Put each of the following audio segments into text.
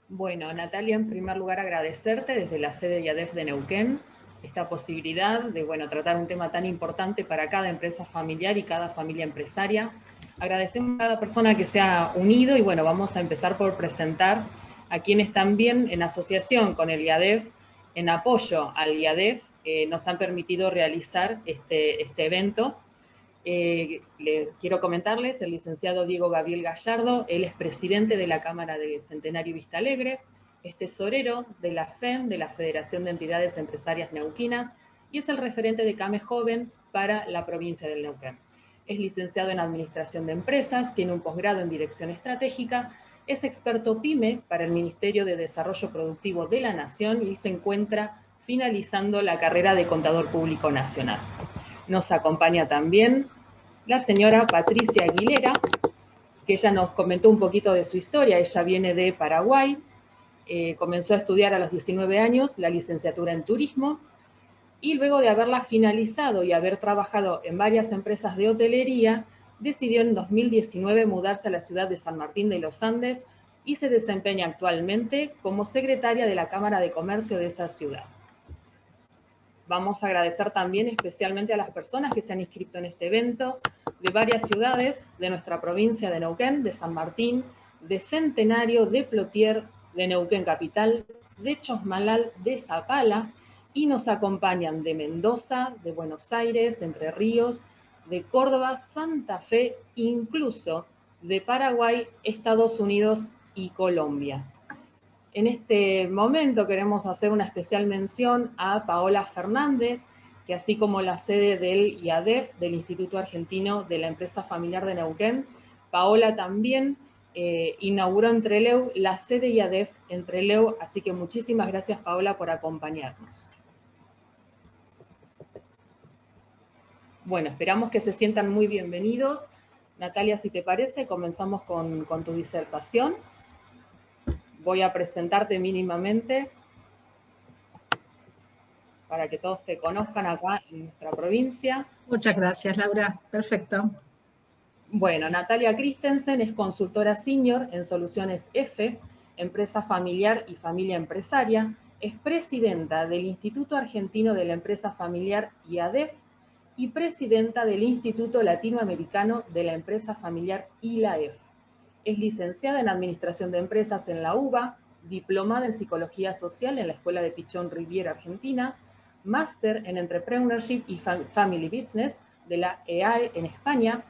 Bueno, Natalia, en primer lugar agradecerte desde la sede IADEF de Neuquén esta posibilidad de, tratar un tema tan importante para cada empresa familiar y cada familia empresaria. Agradecemos a cada persona que se ha unido y vamos a empezar por presentar a quienes también en asociación con el IADEF, en apoyo al IADEF, nos han permitido realizar este evento. Quiero comentarles, el licenciado Diego Gabriel Gallardo, él es presidente de la Cámara de Centenario Vista Alegre, es tesorero de la FEM, de la Federación de Entidades Empresarias Neuquinas, y es el referente de CAME Joven para la provincia del Neuquén. Es licenciado en Administración de Empresas, tiene un posgrado en Dirección Estratégica, es experto PYME para el Ministerio de Desarrollo Productivo de la Nación y se encuentra finalizando la carrera de Contador Público Nacional. Nos acompaña también la señora Patricia Aguilera, que ella nos comentó un poquito de su historia. Ella viene de Paraguay, comenzó a estudiar a los 19 años la licenciatura en turismo y luego de haberla finalizado y haber trabajado en varias empresas de hotelería, decidió en 2019 mudarse a la ciudad de San Martín de los Andes y se desempeña actualmente como secretaria de la Cámara de Comercio de esa ciudad. Vamos a agradecer también especialmente a las personas que se han inscrito en este evento, de varias ciudades de nuestra provincia de Neuquén, de San Martín, de Centenario, de Plotier, de Neuquén Capital, de Chosmalal, de Zapala, y nos acompañan de Mendoza, de Buenos Aires, de Entre Ríos, de Córdoba, Santa Fe, incluso de Paraguay, Estados Unidos y Colombia. En este momento queremos hacer una especial mención a Paola Fernández, que así como la sede del IADEF, del Instituto Argentino de la Empresa Familiar de Neuquén, Paola también inauguró en Trelew la sede IADEF en Trelew, así que muchísimas gracias Paola por acompañarnos. Bueno, esperamos que se sientan muy bienvenidos. Natalia, si te parece, comenzamos con tu disertación. Voy a presentarte mínimamente para que todos te conozcan acá en nuestra provincia. Muchas gracias, Laura. Perfecto. Bueno, Natalia Christensen es consultora senior en Soluciones F, empresa familiar y familia empresaria. Es presidenta del Instituto Argentino de la Empresa Familiar IADEF y presidenta del Instituto Latinoamericano de la Empresa Familiar ILAEF. Es licenciada en Administración de Empresas en la UBA, diplomada en Psicología Social en la Escuela de Pichón Riviera, Argentina, máster en Entrepreneurship y Family Business de la EAE en España,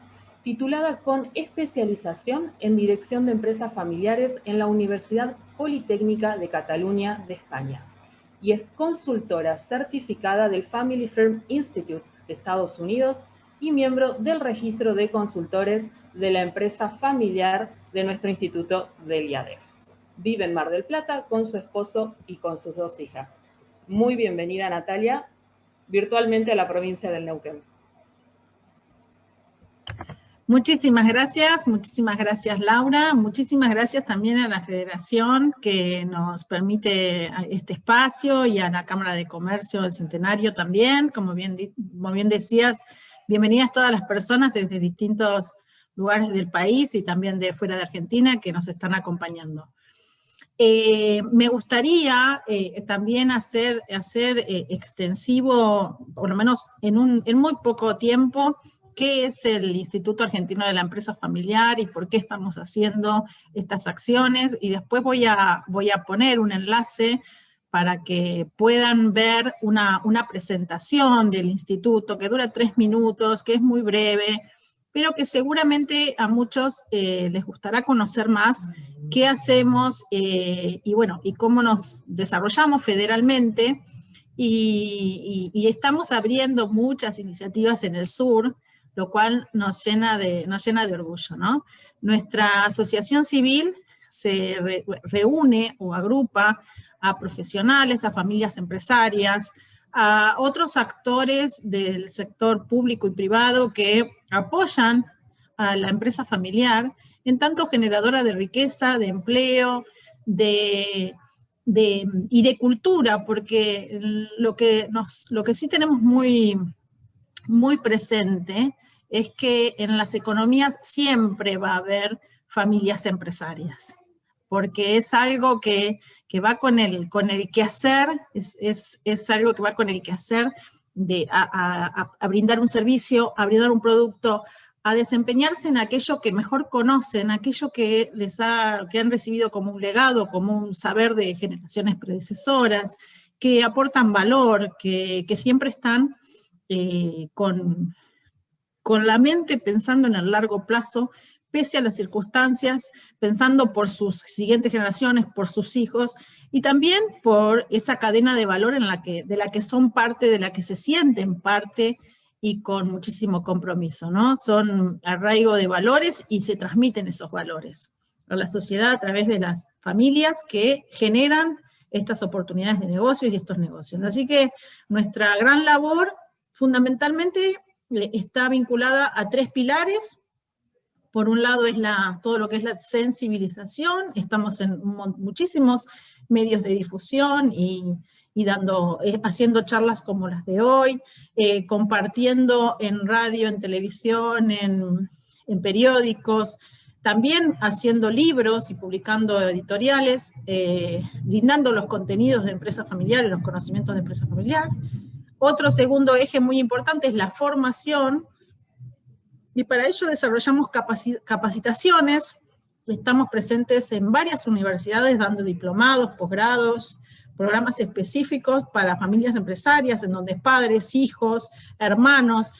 titulada con especialización en Dirección de Empresas Familiares en la Universidad Politécnica de Cataluña de España. Y es consultora certificada del Family Firm Institute de Estados Unidos y miembro del registro de consultores de la empresa familiar de nuestro instituto del IADEF. Vive en Mar del Plata con su esposo y con sus 2 hijas. Muy bienvenida, Natalia, virtualmente a la provincia del Neuquén. Muchísimas gracias Laura, muchísimas gracias también a la Federación que nos permite este espacio y a la Cámara de Comercio del Centenario también, como bien decías, bienvenidas todas las personas desde distintos lugares del país y también de fuera de Argentina que nos están acompañando. Me gustaría también hacer extensivo, por lo menos en muy poco tiempo, qué es el Instituto Argentino de la Empresa Familiar y por qué estamos haciendo estas acciones, y después voy a poner un enlace para que puedan ver una presentación del instituto que dura 3 minutos, que es muy breve, pero que seguramente a muchos les gustará conocer más qué hacemos y cómo nos desarrollamos federalmente, y estamos abriendo muchas iniciativas en el sur, lo cual nos llena de orgullo, ¿no? Nuestra asociación civil se reúne o agrupa a profesionales, a familias empresarias, a otros actores del sector público y privado que apoyan a la empresa familiar en tanto generadora de riqueza, de empleo, y de cultura, porque lo que sí tenemos muy presente es que en las economías siempre va a haber familias empresarias. porque es algo que va con el quehacer, es algo que va con el quehacer de a brindar un servicio, a brindar un producto, a desempeñarse en aquello que mejor conocen, aquello que han recibido como un legado, como un saber de generaciones predecesoras, que aportan valor, que siempre están con la mente pensando en el largo plazo, pese a las circunstancias, pensando por sus siguientes generaciones, por sus hijos, y también por esa cadena de valor de la que son parte, de la que se sienten parte, y con muchísimo compromiso, ¿no? Son arraigo de valores y se transmiten esos valores a la sociedad a través de las familias que generan estas oportunidades de negocios y estos negocios. Así que nuestra gran labor, fundamentalmente, está vinculada a 3 pilares. Por un lado es todo lo que es la sensibilización, estamos en muchísimos medios de difusión y haciendo charlas como las de hoy, compartiendo en radio, en televisión, en periódicos, también haciendo libros y publicando editoriales, brindando los contenidos de empresa familiar y los conocimientos de empresa familiar. Otro segundo eje muy importante es la formación, y para ello desarrollamos capacitaciones. Estamos presentes en varias universidades dando diplomados, posgrados, programas específicos para familias empresarias, en donde padres, hijos, hermanos,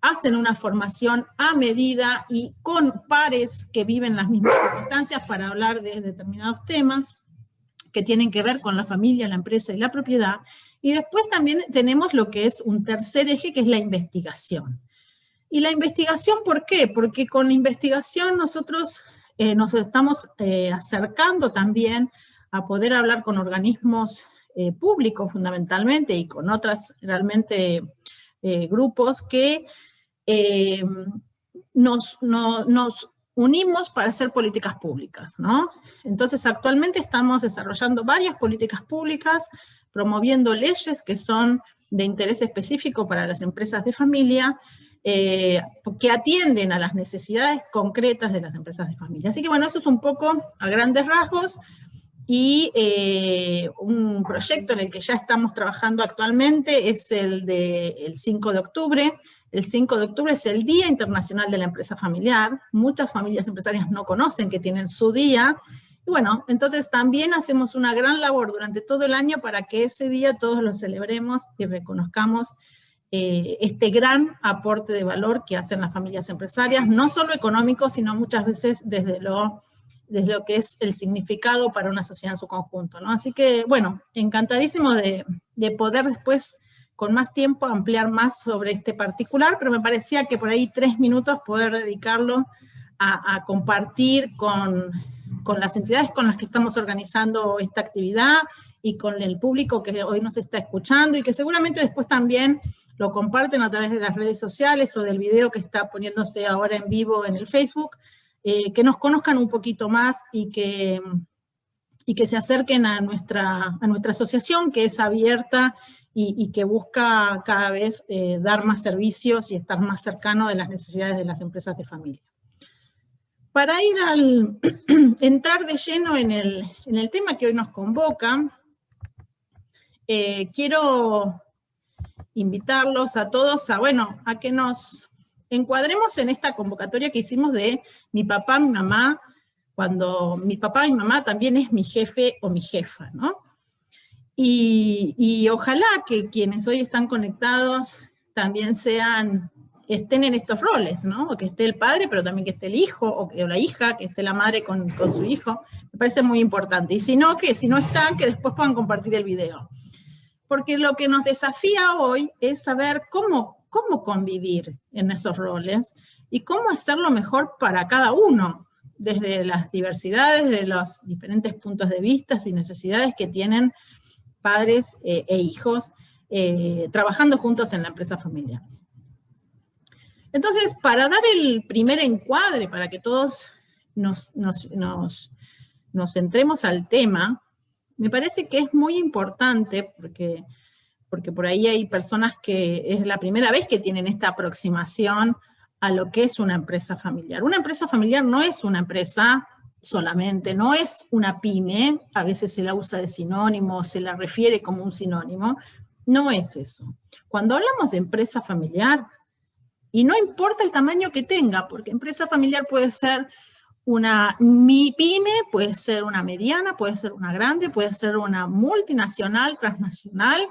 hacen una formación a medida y con pares que viven las mismas circunstancias para hablar de determinados temas que tienen que ver con la familia, la empresa y la propiedad. Y después también tenemos lo que es un tercer eje, que es la investigación. Y la investigación, ¿por qué? Porque con la investigación nosotros nos estamos acercando también a poder hablar con organismos públicos fundamentalmente y con otras realmente grupos que nos unimos para hacer políticas públicas, ¿no? Entonces actualmente estamos desarrollando varias políticas públicas, promoviendo leyes que son de interés específico para las empresas de familia, que atienden a las necesidades concretas de las empresas de familia. Así que bueno, eso es un poco a grandes rasgos, y un proyecto en el que ya estamos trabajando actualmente es el del 5 de octubre. El 5 de octubre es el Día Internacional de la Empresa Familiar. Muchas familias empresarias no conocen que tienen su día. Y bueno, entonces también hacemos una gran labor durante todo el año para que ese día todos lo celebremos y reconozcamos este gran aporte de valor que hacen las familias empresarias, no solo económico, sino muchas veces desde lo que es el significado para una sociedad en su conjunto, ¿no? Así que, bueno, encantadísimo de poder después, con más tiempo, ampliar más sobre este particular, pero me parecía que por ahí 3 minutos poder dedicarlo a compartir con las entidades con las que estamos organizando esta actividad y con el público que hoy nos está escuchando y que seguramente después también lo comparten a través de las redes sociales o del video que está poniéndose ahora en vivo en el Facebook, que nos conozcan un poquito más y que se acerquen a nuestra asociación, que es abierta y que busca cada vez dar más servicios y estar más cercano de las necesidades de las empresas de familia. Para entrar de lleno en el tema que hoy nos convoca, quiero invitarlos a todos a que nos encuadremos en esta convocatoria que hicimos de mi papá, mi mamá, cuando mi papá y mi mamá también es mi jefe o mi jefa, ¿no? Y ojalá que quienes hoy están conectados también estén en estos roles, ¿no? O que esté el padre, pero también que esté el hijo, o la hija, que esté la madre con su hijo. Me parece muy importante. Y si no están, que después puedan compartir el video. Porque lo que nos desafía hoy es saber cómo convivir en esos roles y cómo hacerlo mejor para cada uno, desde las diversidades, de los diferentes puntos de vista y necesidades que tienen padres e hijos trabajando juntos en la empresa familiar. Entonces, para dar el primer encuadre, para que todos nos centremos al tema, me parece que es muy importante, porque por ahí hay personas que es la primera vez que tienen esta aproximación a lo que es una empresa familiar. Una empresa familiar no es una empresa solamente, no es una pyme, a veces se la usa de sinónimo, se la refiere como un sinónimo, no es eso. Cuando hablamos de empresa familiar, y no importa el tamaño que tenga, porque empresa familiar puede ser una pyme, puede ser una mediana, puede ser una grande, puede ser una multinacional, transnacional,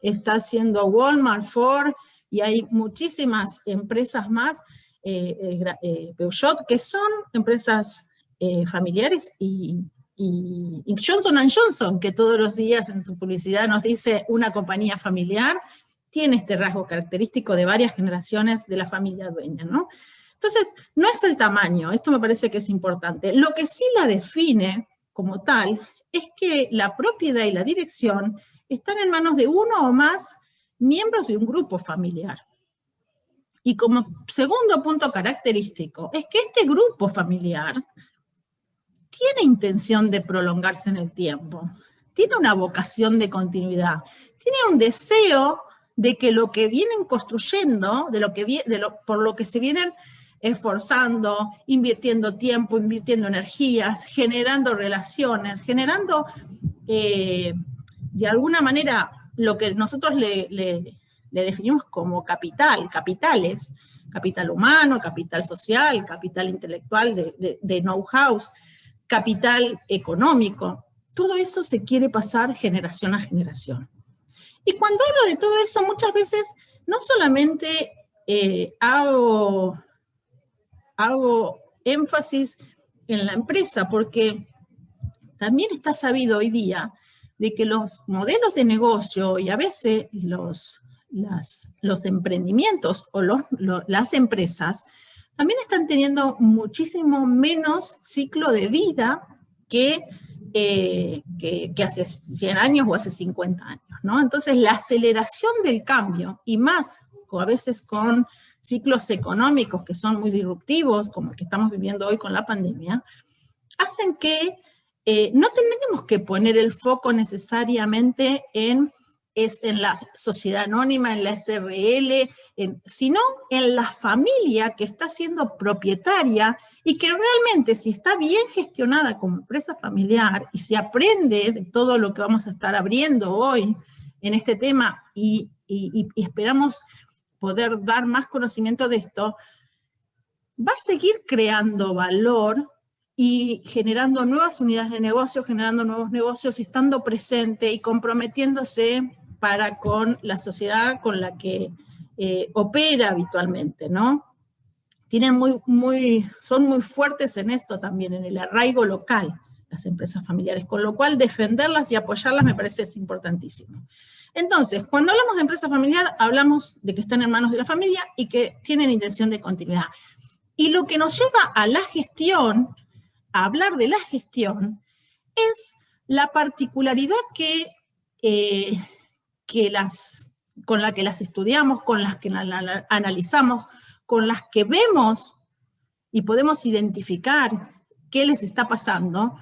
está haciendo Walmart, Ford, y hay muchísimas empresas más, Peugeot, que son empresas familiares, y Johnson & Johnson, que todos los días en su publicidad nos dice una compañía familiar, tiene este rasgo característico de varias generaciones de la familia dueña, ¿no? Entonces, no es el tamaño, esto me parece que es importante. Lo que sí la define como tal es que la propiedad y la dirección están en manos de uno o más miembros de un grupo familiar. Y como segundo punto característico es que este grupo familiar tiene intención de prolongarse en el tiempo, tiene una vocación de continuidad, tiene un deseo de que lo que vienen construyendo, por lo que se vienen esforzando, invirtiendo tiempo, invirtiendo energías, generando relaciones, generando de alguna manera lo que nosotros le definimos como capitales, capital humano, capital social, capital intelectual de know-how, capital económico. Todo eso se quiere pasar generación a generación. Y cuando hablo de todo eso, muchas veces no solamente hago énfasis en la empresa, porque también está sabido hoy día de que los modelos de negocio y a veces los emprendimientos o las empresas también están teniendo muchísimo menos ciclo de vida que hace 100 años o hace 50 años, ¿no? Entonces, la aceleración del cambio, y más a veces con ciclos económicos que son muy disruptivos, como el que estamos viviendo hoy con la pandemia, hacen que no tenemos que poner el foco necesariamente en la sociedad anónima, en la SRL, sino en la familia que está siendo propietaria y que realmente, si está bien gestionada como empresa familiar y se aprende de todo lo que vamos a estar abriendo hoy en este tema y esperamos poder dar más conocimiento de esto, va a seguir creando valor y generando nuevas unidades de negocio, generando nuevos negocios, estando presente y comprometiéndose para con la sociedad con la que opera habitualmente, ¿no? Son muy fuertes en esto también, en el arraigo local, las empresas familiares, con lo cual defenderlas y apoyarlas me parece es importantísimo. Entonces, cuando hablamos de empresa familiar, hablamos de que están en manos de la familia y que tienen intención de continuidad. Y lo que nos lleva a la gestión, a hablar de la gestión, es la particularidad con la que las estudiamos, con las que analizamos, con las que vemos y podemos identificar qué les está pasando,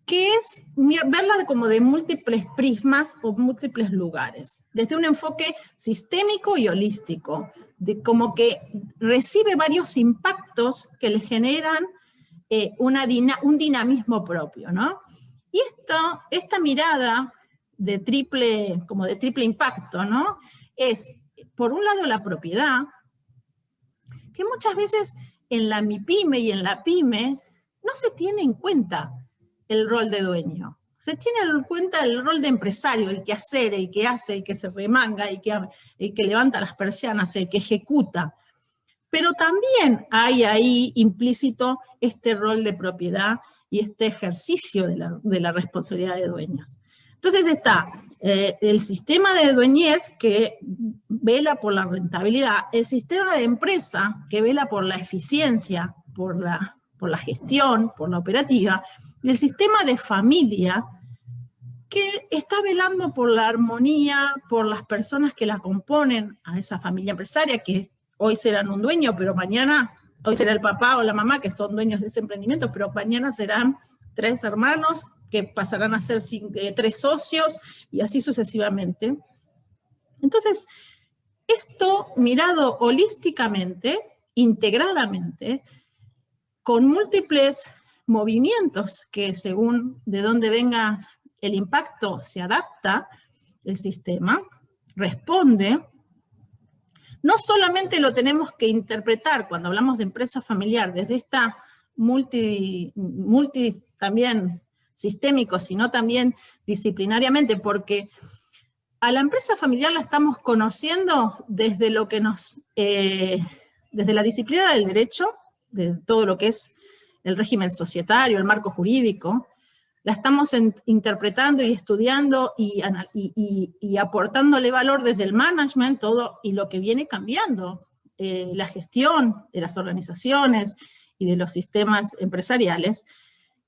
que es verla como de múltiples prismas o múltiples lugares, desde un enfoque sistémico y holístico, de como que recibe varios impactos que le generan un dinamismo propio, ¿no? Y esta mirada de triple impacto, ¿no? Es, por un lado, la propiedad, que muchas veces en la MIPYME y en la PYME no se tiene en cuenta el rol de dueño. Se tiene en cuenta el rol de empresario, el que hacer, el que hace, el que se remanga, el que levanta las persianas, el que ejecuta. Pero también hay ahí implícito este rol de propiedad y este ejercicio de la responsabilidad de dueños. Entonces está el sistema de dueñez que vela por la rentabilidad, el sistema de empresa que vela por la eficiencia, por la gestión, por la operativa, y el sistema de familia que está velando por la armonía, por las personas que la componen a esa familia empresaria, que hoy serán un dueño, pero mañana, hoy será el papá o la mamá que son dueños de ese emprendimiento, pero mañana serán 3 hermanos que pasarán a ser 3 socios y así sucesivamente. Entonces, esto mirado holísticamente, integradamente, con múltiples movimientos que según de dónde venga el impacto se adapta el sistema, responde. No solamente lo tenemos que interpretar cuando hablamos de empresa familiar desde esta multi también sistémico, sino también disciplinariamente, porque a la empresa familiar la estamos conociendo desde lo que desde la disciplina del derecho, de todo lo que es el régimen societario, el marco jurídico, la estamos interpretando y estudiando y aportándole valor desde el management, todo, y lo que viene cambiando, la gestión de las organizaciones y de los sistemas empresariales.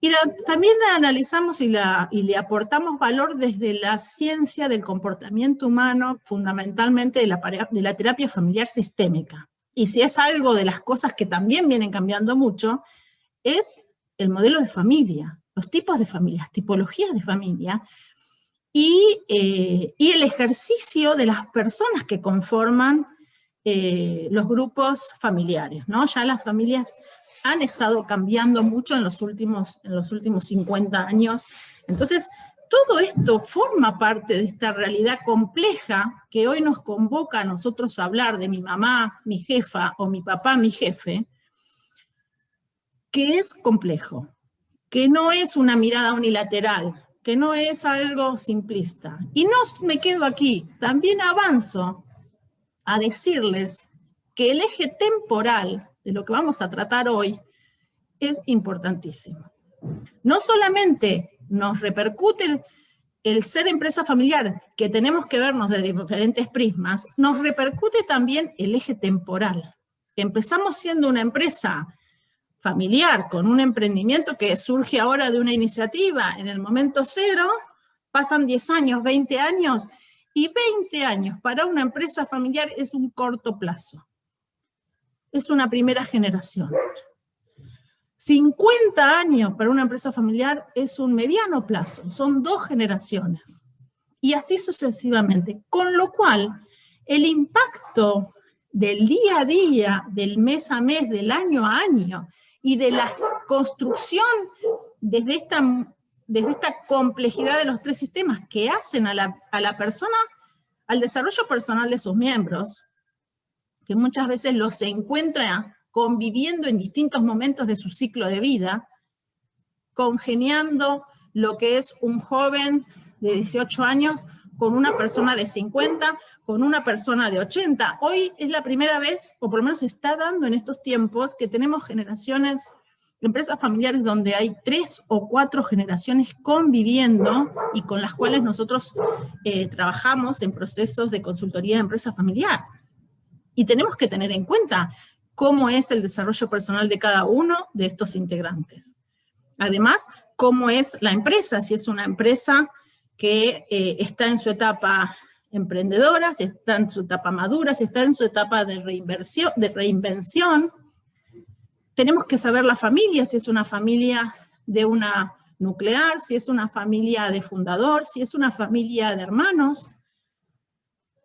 Y también la analizamos y le aportamos valor desde la ciencia del comportamiento humano, fundamentalmente de la terapia familiar sistémica. Y si es algo de las cosas que también vienen cambiando mucho, es el modelo de familia, los tipos de familias, tipologías de familia, y el ejercicio de las personas que conforman los grupos familiares, ¿no? Ya las familias han estado cambiando mucho en los últimos 50 años. Entonces, todo esto forma parte de esta realidad compleja que hoy nos convoca a nosotros a hablar de mi mamá, mi jefa, o mi papá, mi jefe, que es complejo, que no es una mirada unilateral, que no es algo simplista. Y no me quedo aquí, también avanzo a decirles que el eje temporal de lo que vamos a tratar hoy es importantísimo. No solamente nos repercute el ser empresa familiar, que tenemos que vernos de diferentes prismas, nos repercute también el eje temporal. Empezamos siendo una empresa familiar con un emprendimiento que surge ahora de una iniciativa en el momento cero, pasan 10 años, 20 años, y 20 años para una empresa familiar es un corto plazo. Es una primera generación. 50 años para una empresa familiar es un mediano plazo, son 2 generaciones. Y así sucesivamente. Con lo cual, el impacto del día a día, del mes a mes, del año a año, y de la construcción desde esta complejidad de los 3 sistemas que hacen a la persona, al desarrollo personal de sus miembros, que muchas veces los encuentra conviviendo en distintos momentos de su ciclo de vida, congeniando lo que es un joven de 18 años con una persona de 50, con una persona de 80. Hoy es la primera vez, o por lo menos se está dando en estos tiempos, que tenemos generaciones, empresas familiares donde hay 3 o 4 generaciones conviviendo y con las cuales nosotros trabajamos en procesos de consultoría de empresa familiar. Y tenemos que tener en cuenta cómo es el desarrollo personal de cada uno de estos integrantes. Además, cómo es la empresa, si es una empresa que está en su etapa emprendedora, si está en su etapa madura, si está en su etapa de reinvención. Tenemos que saber la familia, si es una familia de una nuclear, si es una familia de fundador, si es una familia de hermanos,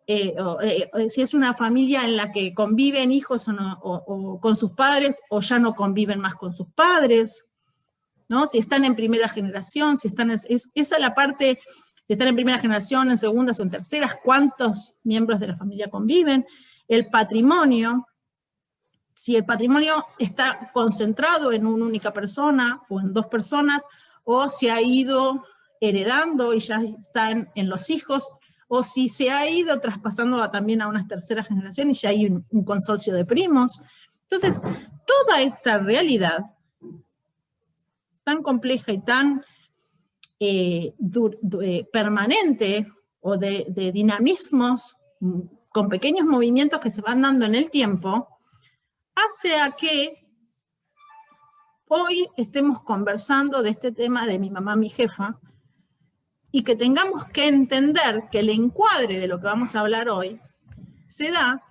si es una familia en la que conviven hijos o con sus padres o ya no conviven más con sus padres, ¿no? Si están en primera generación, si están esa es la parte, si están en primera generación, en segundas o en terceras, cuántos miembros de la familia conviven, el patrimonio, si el patrimonio está concentrado en una única persona o en 2 personas, o si ha ido heredando y ya están en los hijos, o si se ha ido traspasando también a una tercera generación y ya hay un consorcio de primos. Entonces, toda esta realidad tan compleja y tan permanente, o de dinamismos con pequeños movimientos que se van dando en el tiempo, hace a que hoy estemos conversando de este tema de mi mamá, mi jefa, y que tengamos que entender que el encuadre de lo que vamos a hablar hoy se da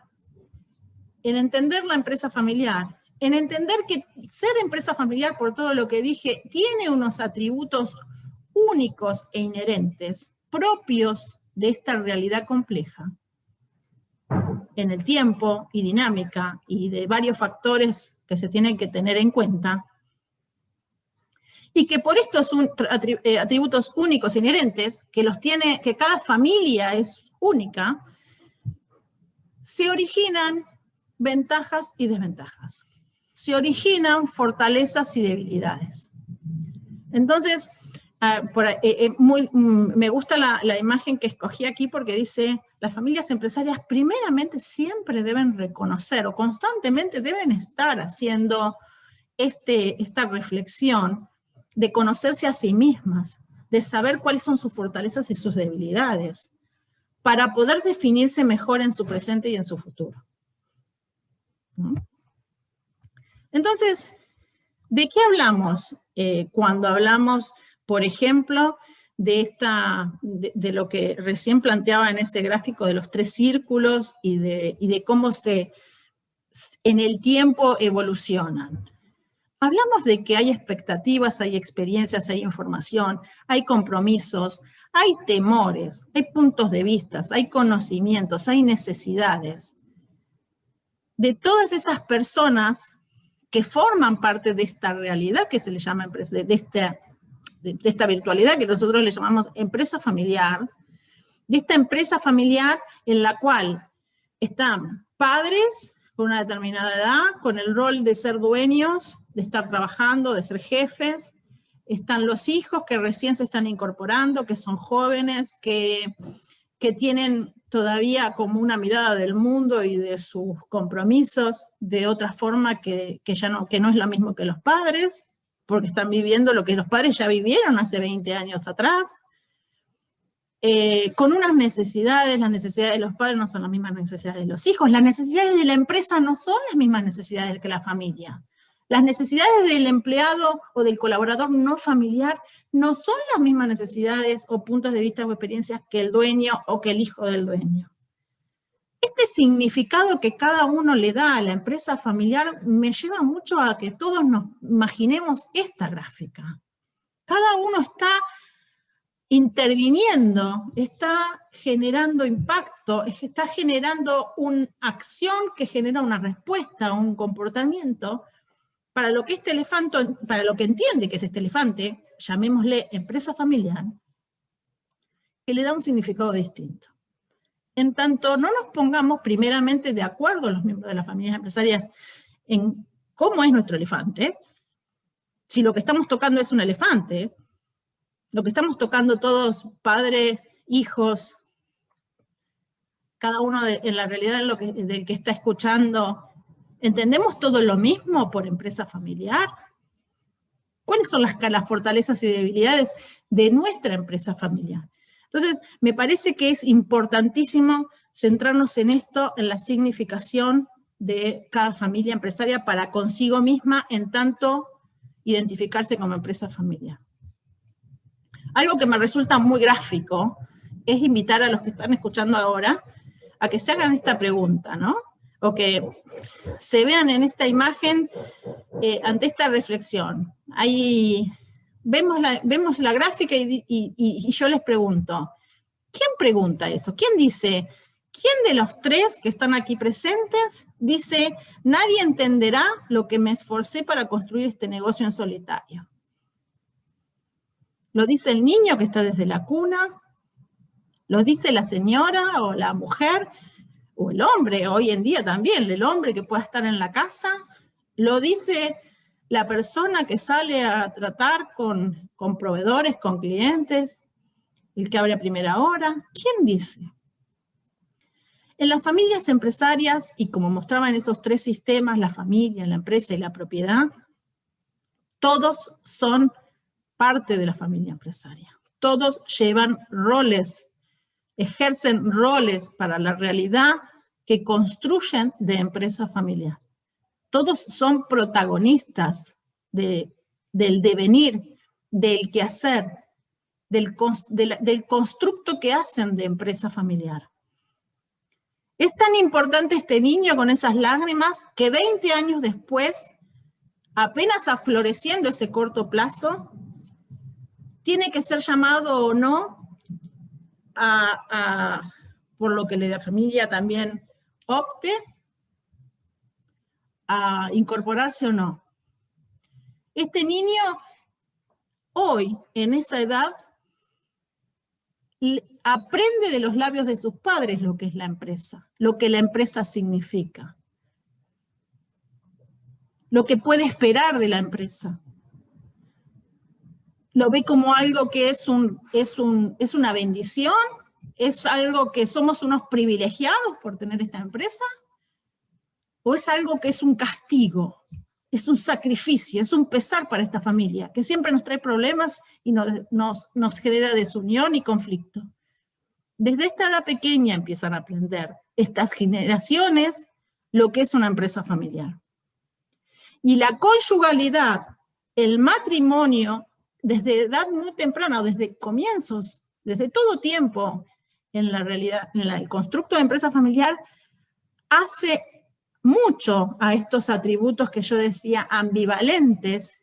en entender la empresa familiar, en entender que ser empresa familiar, por todo lo que dije, tiene unos atributos únicos e inherentes, propios de esta realidad compleja, en el tiempo y dinámica, y de varios factores que se tienen que tener en cuenta, y que por estos atributos únicos inherentes, que cada familia es única, se originan ventajas y desventajas. Se originan fortalezas y debilidades. Entonces, me gusta la imagen que escogí aquí porque dice, las familias empresarias primeramente siempre deben reconocer o constantemente deben estar haciendo esta reflexión de conocerse a sí mismas, de saber cuáles son sus fortalezas y sus debilidades, para poder definirse mejor en su presente y en su futuro. ¿No? Entonces, ¿de qué hablamos cuando hablamos, por ejemplo, de lo que recién planteaba en ese gráfico de los 3 círculos y de cómo en el tiempo evolucionan? Hablamos de que hay expectativas, hay experiencias, hay información, hay compromisos, hay temores, hay puntos de vista, hay conocimientos, hay necesidades. De todas esas personas que forman parte de esta realidad que se le llama de esta virtualidad que nosotros le llamamos empresa familiar, de esta empresa familiar en la cual están padres con una determinada edad, con el rol de ser dueños, de estar trabajando, de ser jefes, están los hijos que recién se están incorporando, que son jóvenes, que tienen todavía como una mirada del mundo y de sus compromisos de otra forma que no es lo mismo que los padres, porque están viviendo lo que los padres ya vivieron hace 20 años atrás, con unas necesidades, las necesidades de los padres no son las mismas necesidades de los hijos, las necesidades de la empresa no son las mismas necesidades que la familia. Las necesidades del empleado o del colaborador no familiar no son las mismas necesidades o puntos de vista o experiencias que el dueño o que el hijo del dueño. Este significado que cada uno le da a la empresa familiar me lleva mucho a que todos nos imaginemos esta gráfica. Cada uno está interviniendo, está generando impacto, está generando una acción que genera una respuesta, un comportamiento, para lo que para lo que entiende que es este elefante, llamémosle empresa familiar, que le da un significado distinto. En tanto no nos pongamos primeramente de acuerdo los miembros de las familias empresarias en cómo es nuestro elefante, si lo que estamos tocando es un elefante, lo que estamos tocando todos, padres, hijos, cada uno en la realidad del que está escuchando, ¿entendemos todo lo mismo por empresa familiar? ¿Cuáles son las fortalezas y debilidades de nuestra empresa familiar? Entonces, me parece que es importantísimo centrarnos en esto, en la significación de cada familia empresaria para consigo misma, en tanto identificarse como empresa familiar. Algo que me resulta muy gráfico es invitar a los que están escuchando ahora a que se hagan esta pregunta, ¿no? O que se vean en esta imagen ante esta reflexión. Ahí vemos la gráfica y yo les pregunto, ¿quién pregunta eso? ¿Quién dice? ¿Quién de los 3 que están aquí presentes dice, nadie entenderá lo que me esforcé para construir este negocio en solitario? ¿Lo dice el niño que está desde la cuna? ¿Lo dice la señora o la mujer? O el hombre, hoy en día también, el hombre que pueda estar en la casa? ¿Lo dice la persona que sale a tratar con proveedores, con clientes? ¿El que abre a primera hora? ¿Quién dice? En las familias empresarias, y como mostraban esos 3 sistemas, la familia, la empresa y la propiedad, todos son parte de la familia empresaria. Todos llevan roles, ejercen roles para la realidad que construyen de empresa familiar. Todos son protagonistas del devenir, del quehacer, del constructo que hacen de empresa familiar. Es tan importante este niño con esas lágrimas que 20 años después, apenas afloreciendo ese corto plazo, tiene que ser llamado o no por lo que la familia también opte, a incorporarse o no. Este niño hoy, en esa edad, aprende de los labios de sus padres lo que es la empresa, lo que la empresa significa, lo que puede esperar de la empresa. Lo ve como algo que es una bendición, es algo que somos unos privilegiados por tener esta empresa, o es algo que es un castigo, es un sacrificio, es un pesar para esta familia, que siempre nos trae problemas y nos genera desunión y conflicto. Desde esta edad pequeña empiezan a aprender estas generaciones lo que es una empresa familiar. Y la conyugalidad, el matrimonio, desde edad muy temprana, o desde comienzos, desde todo tiempo, en la realidad, en el constructo de empresa familiar, hace mucho a estos atributos que yo decía ambivalentes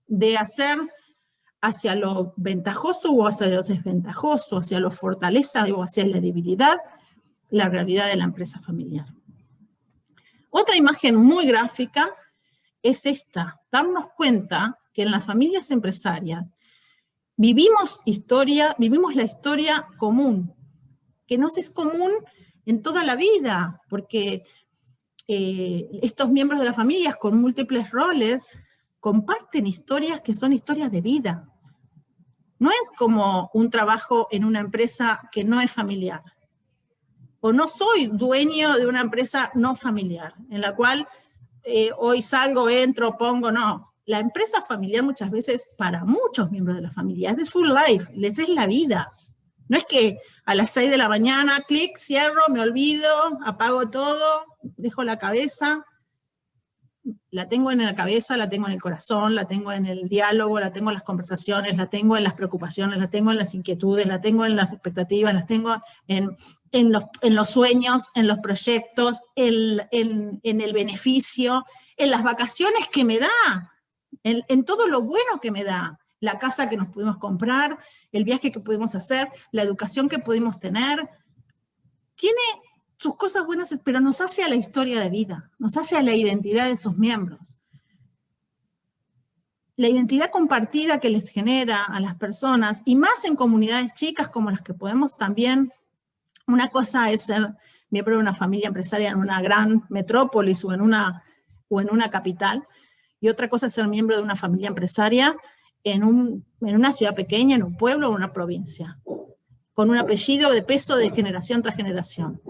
de hacer hacia lo ventajoso o hacia lo desventajoso, hacia lo fortaleza o hacia la debilidad, la realidad de la empresa familiar. Otra imagen muy gráfica es esta, darnos cuenta que en las familias empresarias vivimos la historia común, que no es común en toda la vida, porque estos miembros de las familias con múltiples roles comparten historias que son historias de vida. No es como un trabajo en una empresa que no es familiar. O no soy dueño de una empresa no familiar, en la cual hoy salgo, entro, pongo, no. La empresa familiar muchas veces, para muchos miembros de la familia, es full life, les es la vida. No es que a las 6 de la mañana, clic, cierro, me olvido, apago todo, dejo la cabeza. La tengo en la cabeza, la tengo en el corazón, la tengo en el diálogo, la tengo en las conversaciones, la tengo en las preocupaciones, la tengo en las inquietudes, la tengo en las expectativas, las tengo en los sueños, en los proyectos, en el beneficio, en las vacaciones que me da, en todo lo bueno que me da. La casa que nos pudimos comprar, el viaje que pudimos hacer, la educación que pudimos tener. Tiene sus cosas buenas, pero nos hace a la historia de vida, nos hace a la identidad de sus miembros. La identidad compartida que les genera a las personas, y más en comunidades chicas como las que podemos también. Una cosa es ser miembro de una familia empresaria en una gran metrópolis o en una capital, y otra cosa es ser miembro de una familia empresaria en una ciudad pequeña, en un pueblo o en una provincia, con un apellido de peso de generación tras generación.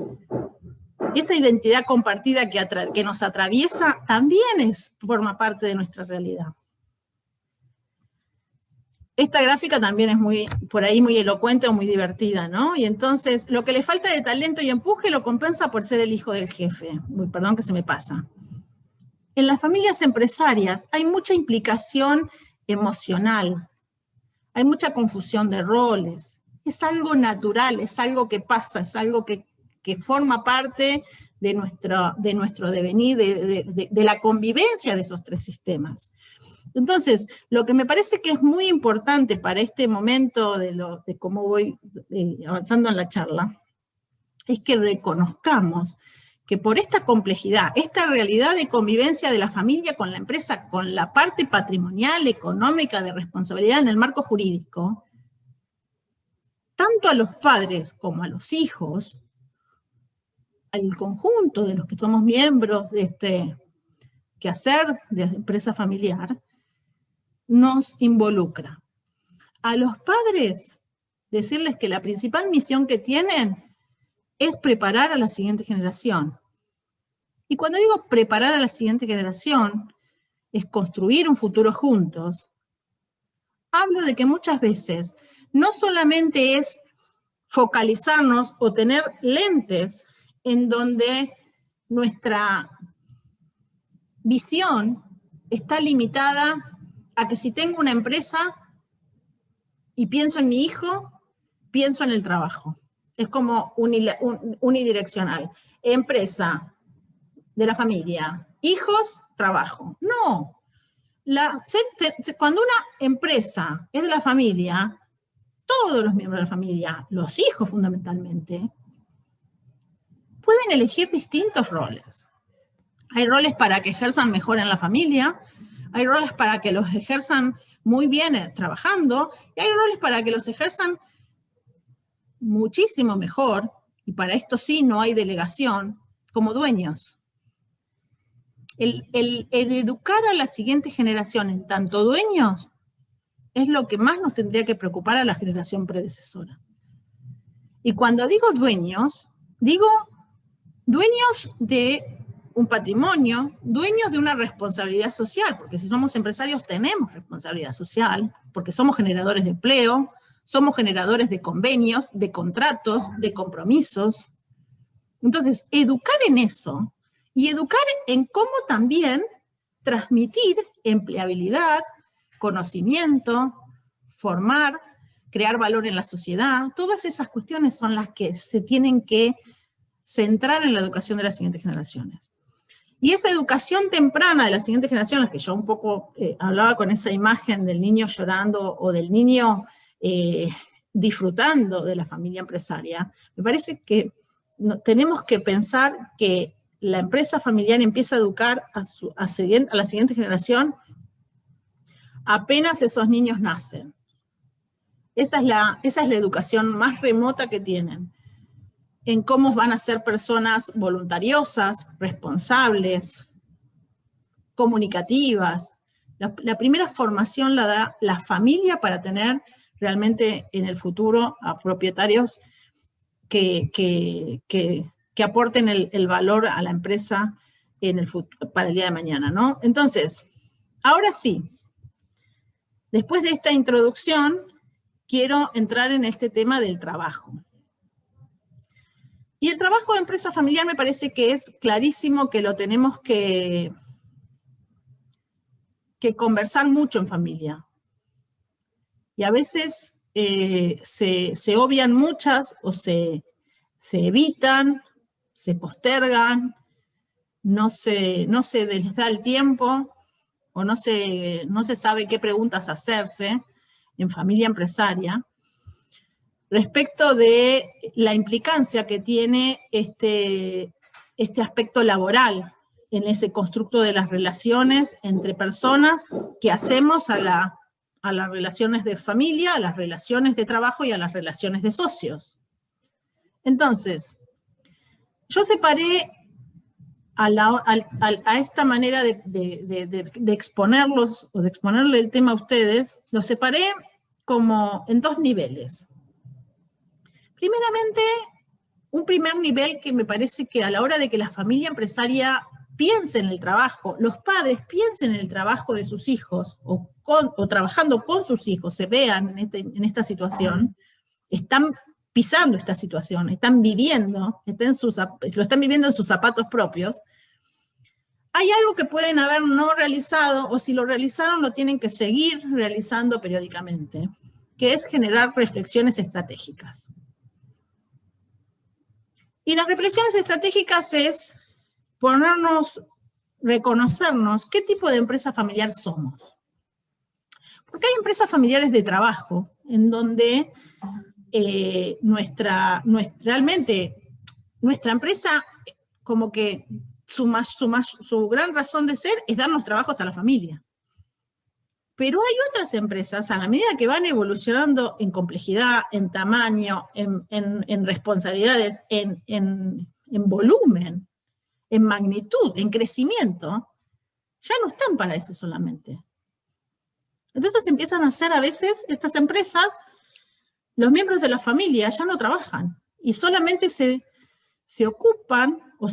Esa identidad compartida que nos atraviesa también forma parte de nuestra realidad. Esta gráfica también es por ahí muy elocuente o muy divertida, ¿no? Y entonces, lo que le falta de talento y empuje lo compensa por ser el hijo del jefe. Uy, perdón que se me pasa. En las familias empresarias hay mucha implicación emocional, hay mucha confusión de roles. Es algo natural, es algo que pasa, es algo que forma parte de nuestro devenir, de la convivencia de esos tres sistemas. Entonces, lo que me parece que es muy importante para este momento de cómo voy avanzando en la charla, es que reconozcamos que por esta complejidad, esta realidad de convivencia de la familia con la empresa, con la parte patrimonial, económica, de responsabilidad en el marco jurídico, tanto a los padres como a los hijos, al conjunto de los que somos miembros de este quehacer de empresa familiar, nos involucra. A los padres, decirles que la principal misión que tienen es preparar a la siguiente generación. Y cuando digo preparar a la siguiente generación, es construir un futuro juntos, hablo de que muchas veces no solamente es focalizarnos o tener lentes en donde nuestra visión está limitada a que si tengo una empresa y pienso en mi hijo, pienso en el trabajo. Es como unidireccional. Empresa de la familia, hijos, trabajo. No. Cuando una empresa es de la familia, todos los miembros de la familia, los hijos fundamentalmente, pueden elegir distintos roles. Hay roles para que ejerzan mejor en la familia, hay roles para que los ejerzan muy bien trabajando, y hay roles para que los ejerzan muchísimo mejor, y para esto sí no hay delegación, como dueños. El educar a la siguiente generación en tanto dueños es lo que más nos tendría que preocupar a la generación predecesora. Y cuando digo dueños de un patrimonio, dueños de una responsabilidad social, porque si somos empresarios tenemos responsabilidad social, porque somos generadores de empleo, somos generadores de convenios, de contratos, de compromisos. Entonces, educar en eso y educar en cómo también transmitir empleabilidad, conocimiento, formar, crear valor en la sociedad, todas esas cuestiones son las que se tienen que centrar en la educación de las siguientes generaciones. Y esa educación temprana de las siguientes generaciones, que yo un poco hablaba con esa imagen del niño llorando o del niño disfrutando de la familia empresaria, me parece que tenemos que pensar que la empresa familiar empieza a educar a la siguiente generación apenas esos niños nacen. Esa es la educación más remota que tienen, en cómo van a ser personas voluntariosas, responsables, comunicativas. La primera formación la da la familia para tener realmente en el futuro a propietarios que aporten el valor a la empresa en el futuro, para el día de mañana, ¿no? Entonces, ahora sí, después de esta introducción, quiero entrar en este tema del trabajo. Y el trabajo de empresa familiar me parece que es clarísimo que lo tenemos que conversar mucho en familia. Y a veces se obvian muchas o se evitan, se postergan, no se les da el tiempo o no se sabe qué preguntas hacerse en familia empresaria respecto de la implicancia que tiene este aspecto laboral en ese constructo de las relaciones entre personas que hacemos a las relaciones de familia, a las relaciones de trabajo y a las relaciones de socios. Entonces, yo separé a esta manera de exponerlos o de exponerle el tema a ustedes, los separé como en dos niveles. Primeramente, un primer nivel que me parece que a la hora de que la familia empresaria piense en el trabajo, los padres piensen en el trabajo de sus hijos o trabajando con sus hijos, se vean en esta situación, están pisando esta situación, están viviendo, lo están viviendo en sus zapatos propios. Hay algo que pueden haber no realizado, o si lo realizaron, lo tienen que seguir realizando periódicamente, que es generar reflexiones estratégicas. Y las reflexiones estratégicas es reconocernos qué tipo de empresa familiar somos. Porque hay empresas familiares de trabajo en donde realmente nuestra empresa, como que su gran razón de ser es darnos trabajos a la familia. Pero hay otras empresas, a la medida que van evolucionando en complejidad, en tamaño, en responsabilidades, en volumen, en magnitud, en crecimiento, ya no están para eso solamente. Entonces empiezan a ser a veces estas empresas, los miembros de la familia ya no trabajan y solamente se ocupan o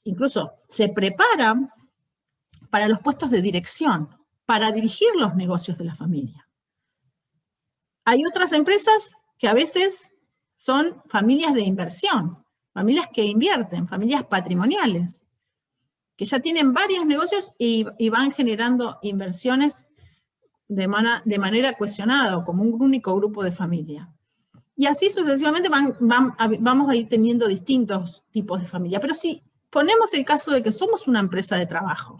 incluso se preparan para los puestos de dirección, para dirigir los negocios de la familia. Hay otras empresas que a veces son familias de inversión, familias que invierten, familias patrimoniales, que ya tienen varios negocios y van generando inversiones de manera cohesionada o como un único grupo de familia. Y así sucesivamente vamos a ir teniendo distintos tipos de familia. Pero si ponemos el caso de que somos una empresa de trabajo,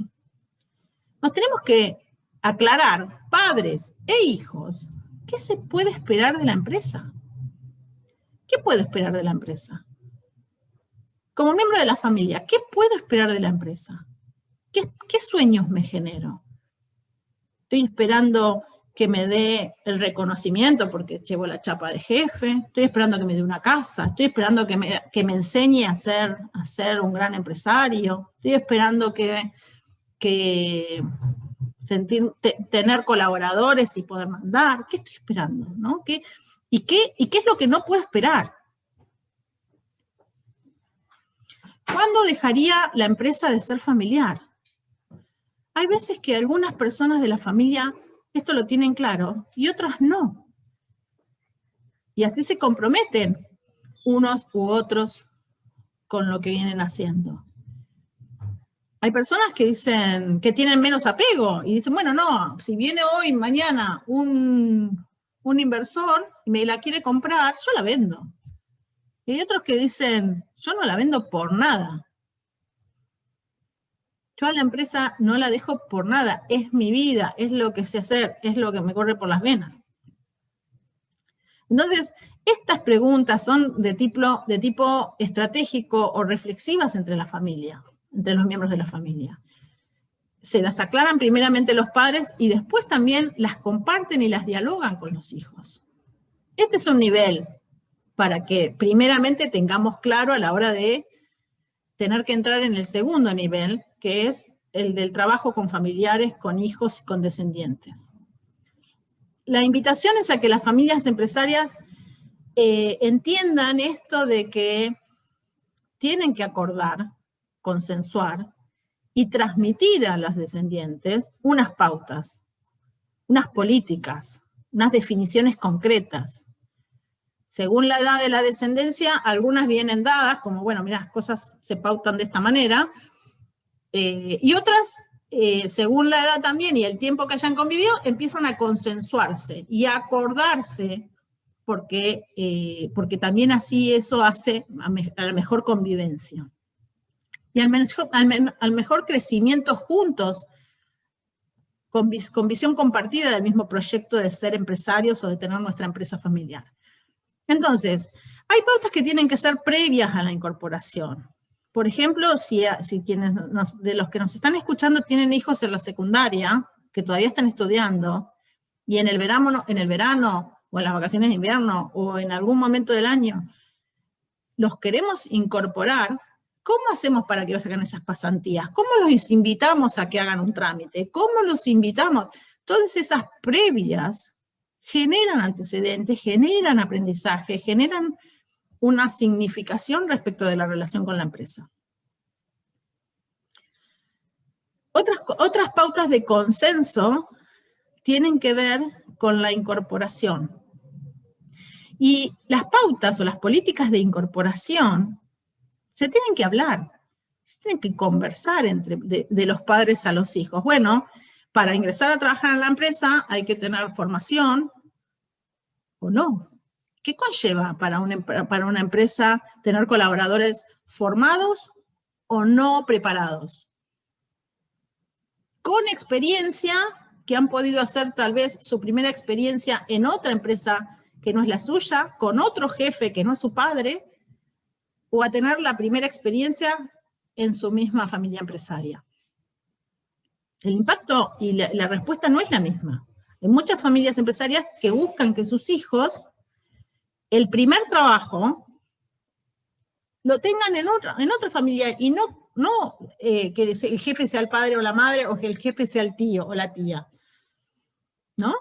nos tenemos que aclarar, padres e hijos, ¿qué se puede esperar de la empresa? ¿Qué puedo esperar de la empresa? Como miembro de la familia, ¿qué puedo esperar de la empresa? ¿Qué sueños me genero? estoy esperando que me dé el reconocimiento porque llevo la chapa de jefe, estoy esperando que me dé una casa, estoy esperando que me enseñe a ser un gran empresario, estoy esperando tener colaboradores y poder mandar. ¿Qué estoy esperando? ¿No? ¿Y qué es lo que no puedo esperar? ¿Cuándo dejaría la empresa de ser familiar? Hay veces que algunas personas de la familia esto lo tienen claro y otras no. Y así se comprometen unos u otros con lo que vienen haciendo. Hay personas que dicen que tienen menos apego y dicen, bueno, no, si viene hoy, mañana un inversor y me la quiere comprar, yo la vendo. Y hay otros que dicen, yo no la vendo por nada. Yo a la empresa no la dejo por nada, es mi vida, es lo que sé hacer, es lo que me corre por las venas. Entonces, estas preguntas son de tipo estratégico o reflexivas entre la familia, entre los miembros de la familia. Se las aclaran primeramente los padres y después también las comparten y las dialogan con los hijos. Este es un nivel para que primeramente tengamos claro a la hora de tener que entrar en el segundo nivel, que es el del trabajo con familiares, con hijos y con descendientes. La invitación es a que las familias empresarias entiendan esto de que tienen que acordar, consensuar y transmitir a los descendientes unas pautas, unas políticas, unas definiciones concretas. Según la edad de la descendencia, algunas vienen dadas, como, bueno, mira, las cosas se pautan de esta manera, y otras, según la edad también y el tiempo que hayan convivido, empiezan a consensuarse y a acordarse, porque también así eso hace a la mejor convivencia. Y al mejor crecimiento juntos, con visión compartida del mismo proyecto de ser empresarios o de tener nuestra empresa familiar. Entonces, hay pautas que tienen que ser previas a la incorporación. Por ejemplo, si quienes de los que nos están escuchando tienen hijos en la secundaria, que todavía están estudiando, y en el verano, o en las vacaciones de invierno, o en algún momento del año, los queremos incorporar, ¿cómo hacemos para que hagan esas pasantías? ¿Cómo los invitamos a que hagan un trámite? ¿Cómo los invitamos? Todas esas previas generan antecedentes, generan aprendizaje, generan una significación respecto de la relación con la empresa. Otras pautas de consenso tienen que ver con la incorporación. Y las pautas o las políticas de incorporación se tienen que hablar, se tienen que conversar de los padres a los hijos. Bueno, para ingresar a trabajar en la empresa hay que tener formación o no. ¿Qué conlleva para una empresa tener colaboradores formados o no preparados? Con experiencia, que han podido hacer tal vez su primera experiencia en otra empresa que no es la suya, con otro jefe que no es su padre, o a tener la primera experiencia en su misma familia empresaria. El impacto y la respuesta no es la misma. Hay muchas familias empresarias que buscan que sus hijos el primer trabajo lo tengan en otra familia y no que el jefe sea el padre o la madre o que el jefe sea el tío o la tía, ¿no?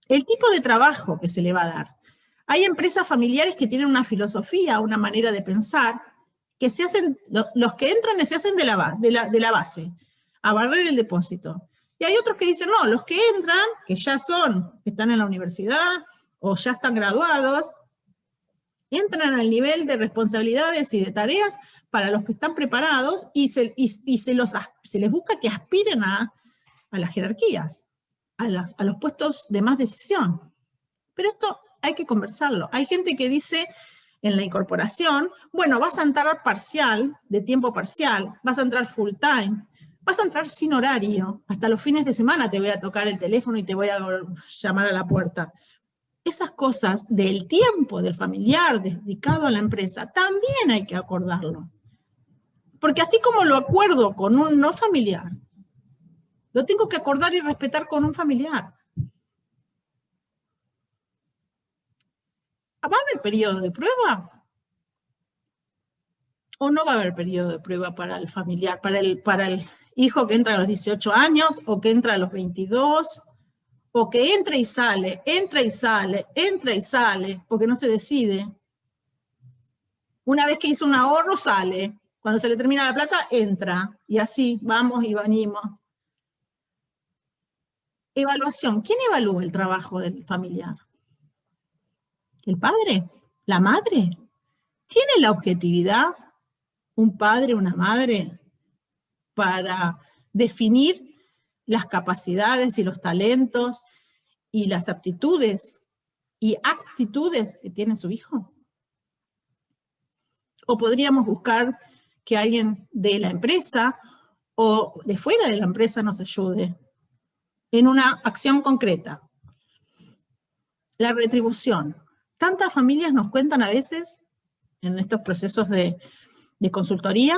El tipo de trabajo que se le va a dar. Hay empresas familiares que tienen una filosofía, una manera de pensar, que se hacen, los que entran se hacen de la base, a barrer el depósito. Y hay otros que dicen, no, los que entran, que ya están en la universidad o ya están graduados, entran al nivel de responsabilidades y de tareas para los que están preparados y se les busca que aspiren a las jerarquías, a los puestos de más decisión. Pero esto hay que conversarlo. Hay gente que dice en la incorporación, bueno, vas a entrar parcial, de tiempo parcial, vas a entrar full time, vas a entrar sin horario, hasta los fines de semana te voy a tocar el teléfono y te voy a llamar a la puerta. Esas cosas del tiempo del familiar dedicado a la empresa, también hay que acordarlo. Porque así como lo acuerdo con un no familiar, lo tengo que acordar y respetar con un familiar. ¿Va a haber periodo de prueba? ¿O no va a haber periodo de prueba para el familiar, para el hijo que entra a los 18 años, o que entra a los 22, o que entra y sale, porque no se decide? Una vez que hizo un ahorro, sale. Cuando se le termina la plata, entra. Y así vamos y venimos. Evaluación. ¿Quién evalúa el trabajo del familiar? ¿El padre? ¿La madre? ¿Tiene la objetividad un padre, una madre, para definir las capacidades y los talentos y las aptitudes y actitudes que tiene su hijo? ¿O podríamos buscar que alguien de la empresa o de fuera de la empresa nos ayude en una acción concreta? La retribución. Tantas familias nos cuentan a veces en estos procesos de consultoría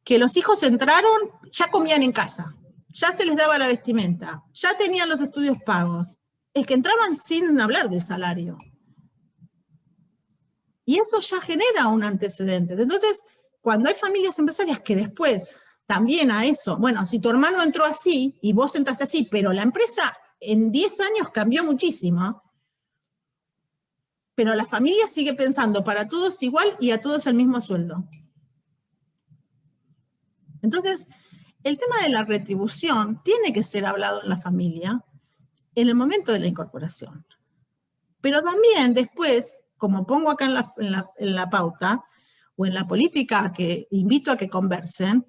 que los hijos entraron, ya comían en casa, ya se les daba la vestimenta, ya tenían los estudios pagos. Es que entraban sin hablar del salario. Y eso ya genera un antecedente. Entonces, cuando hay familias empresarias que después también a eso, bueno, si tu hermano entró así y vos entraste así, pero la empresa en 10 años cambió muchísimo, pero la familia sigue pensando para todos igual y a todos el mismo sueldo. Entonces, el tema de la retribución tiene que ser hablado en la familia en el momento de la incorporación. Pero también después, como pongo acá en la pauta, o en la política que invito a que conversen,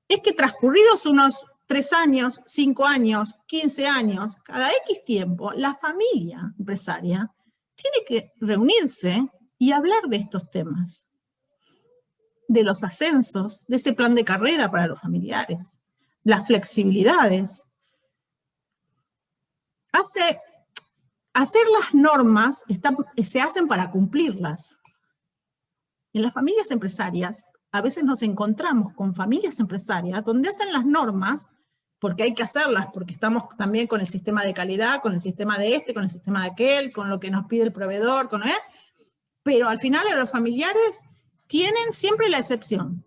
es que transcurridos unos 3 años, 5 años, 15 años, cada X tiempo, la familia empresaria tiene que reunirse y hablar de estos temas, de los ascensos, de ese plan de carrera para los familiares, las flexibilidades. Hacer las normas se hacen para cumplirlas. En las familias empresarias, a veces nos encontramos con familias empresarias donde hacen las normas porque hay que hacerlas, porque estamos también con el sistema de calidad, con el sistema de este, con el sistema de aquel, con lo que nos pide el proveedor, pero al final los familiares tienen siempre la excepción.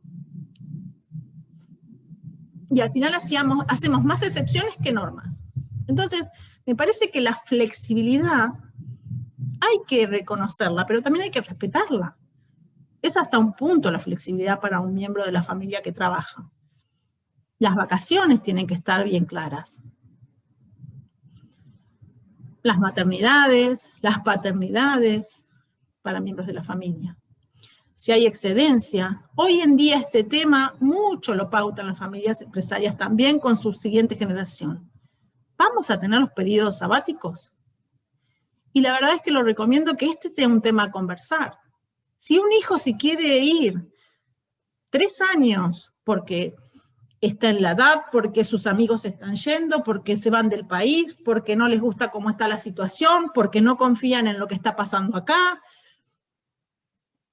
Y al final hacemos más excepciones que normas. Entonces, me parece que la flexibilidad hay que reconocerla, pero también hay que respetarla. Es hasta un punto la flexibilidad para un miembro de la familia que trabaja. Las vacaciones tienen que estar bien claras. Las maternidades, las paternidades para miembros de la familia. Si hay excedencia, hoy en día este tema mucho lo pautan las familias empresarias también con su siguiente generación. ¿Vamos a tener los periodos sabáticos? Y la verdad es que lo recomiendo que este sea un tema a conversar. Si un hijo se quiere ir 3 años porque está en la edad, porque sus amigos se están yendo, porque se van del país, porque no les gusta cómo está la situación, porque no confían en lo que está pasando acá,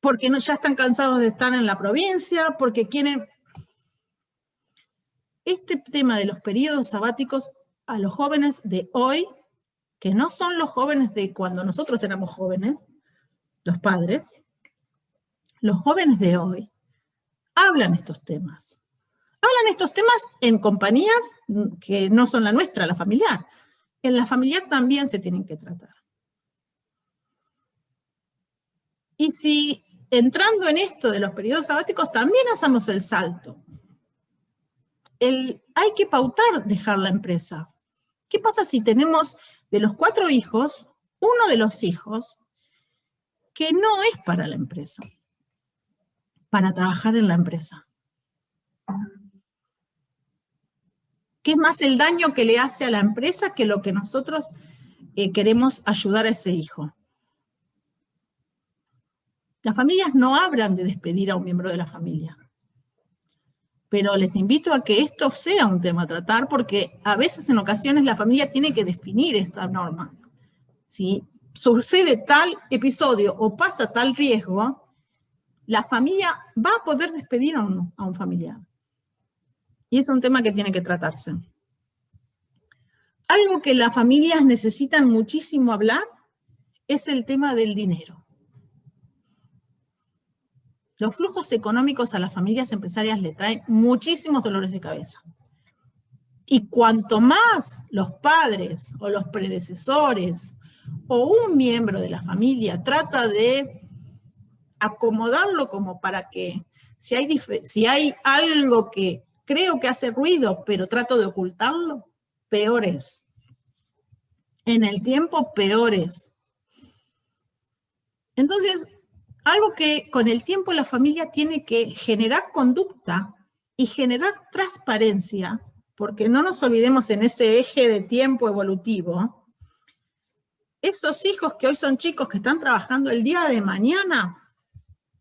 porque ya están cansados de estar en la provincia, porque quieren... Este tema de los periodos sabáticos a los jóvenes de hoy, que no son los jóvenes de cuando nosotros éramos jóvenes, los padres, los jóvenes de hoy hablan estos temas. Hablan estos temas en compañías que no son la nuestra, la familiar. En la familiar también se tienen que tratar. Y si entrando en esto de los periodos sabáticos también hacemos el salto. Hay que pautar dejar la empresa. ¿Qué pasa si tenemos de los 4 hijos, uno de los hijos que no es para la empresa, para trabajar en la empresa? ¿Qué es más el daño que le hace a la empresa que lo que nosotros queremos ayudar a ese hijo? Las familias no hablan de despedir a un miembro de la familia. Pero les invito a que esto sea un tema a tratar, porque a veces, en ocasiones, la familia tiene que definir esta norma. Si sucede tal episodio o pasa tal riesgo, la familia va a poder despedir a un familiar. Y es un tema que tiene que tratarse. Algo que las familias necesitan muchísimo hablar es el tema del dinero. Los flujos económicos a las familias empresarias le traen muchísimos dolores de cabeza. Y cuanto más los padres o los predecesores o un miembro de la familia trata de acomodarlo como para que si hay algo que creo que hace ruido, pero trato de ocultarlo, peor es. En el tiempo, peor es. Entonces, algo que con el tiempo la familia tiene que generar conducta y generar transparencia, porque no nos olvidemos en ese eje de tiempo evolutivo, esos hijos que hoy son chicos que están trabajando el día de mañana,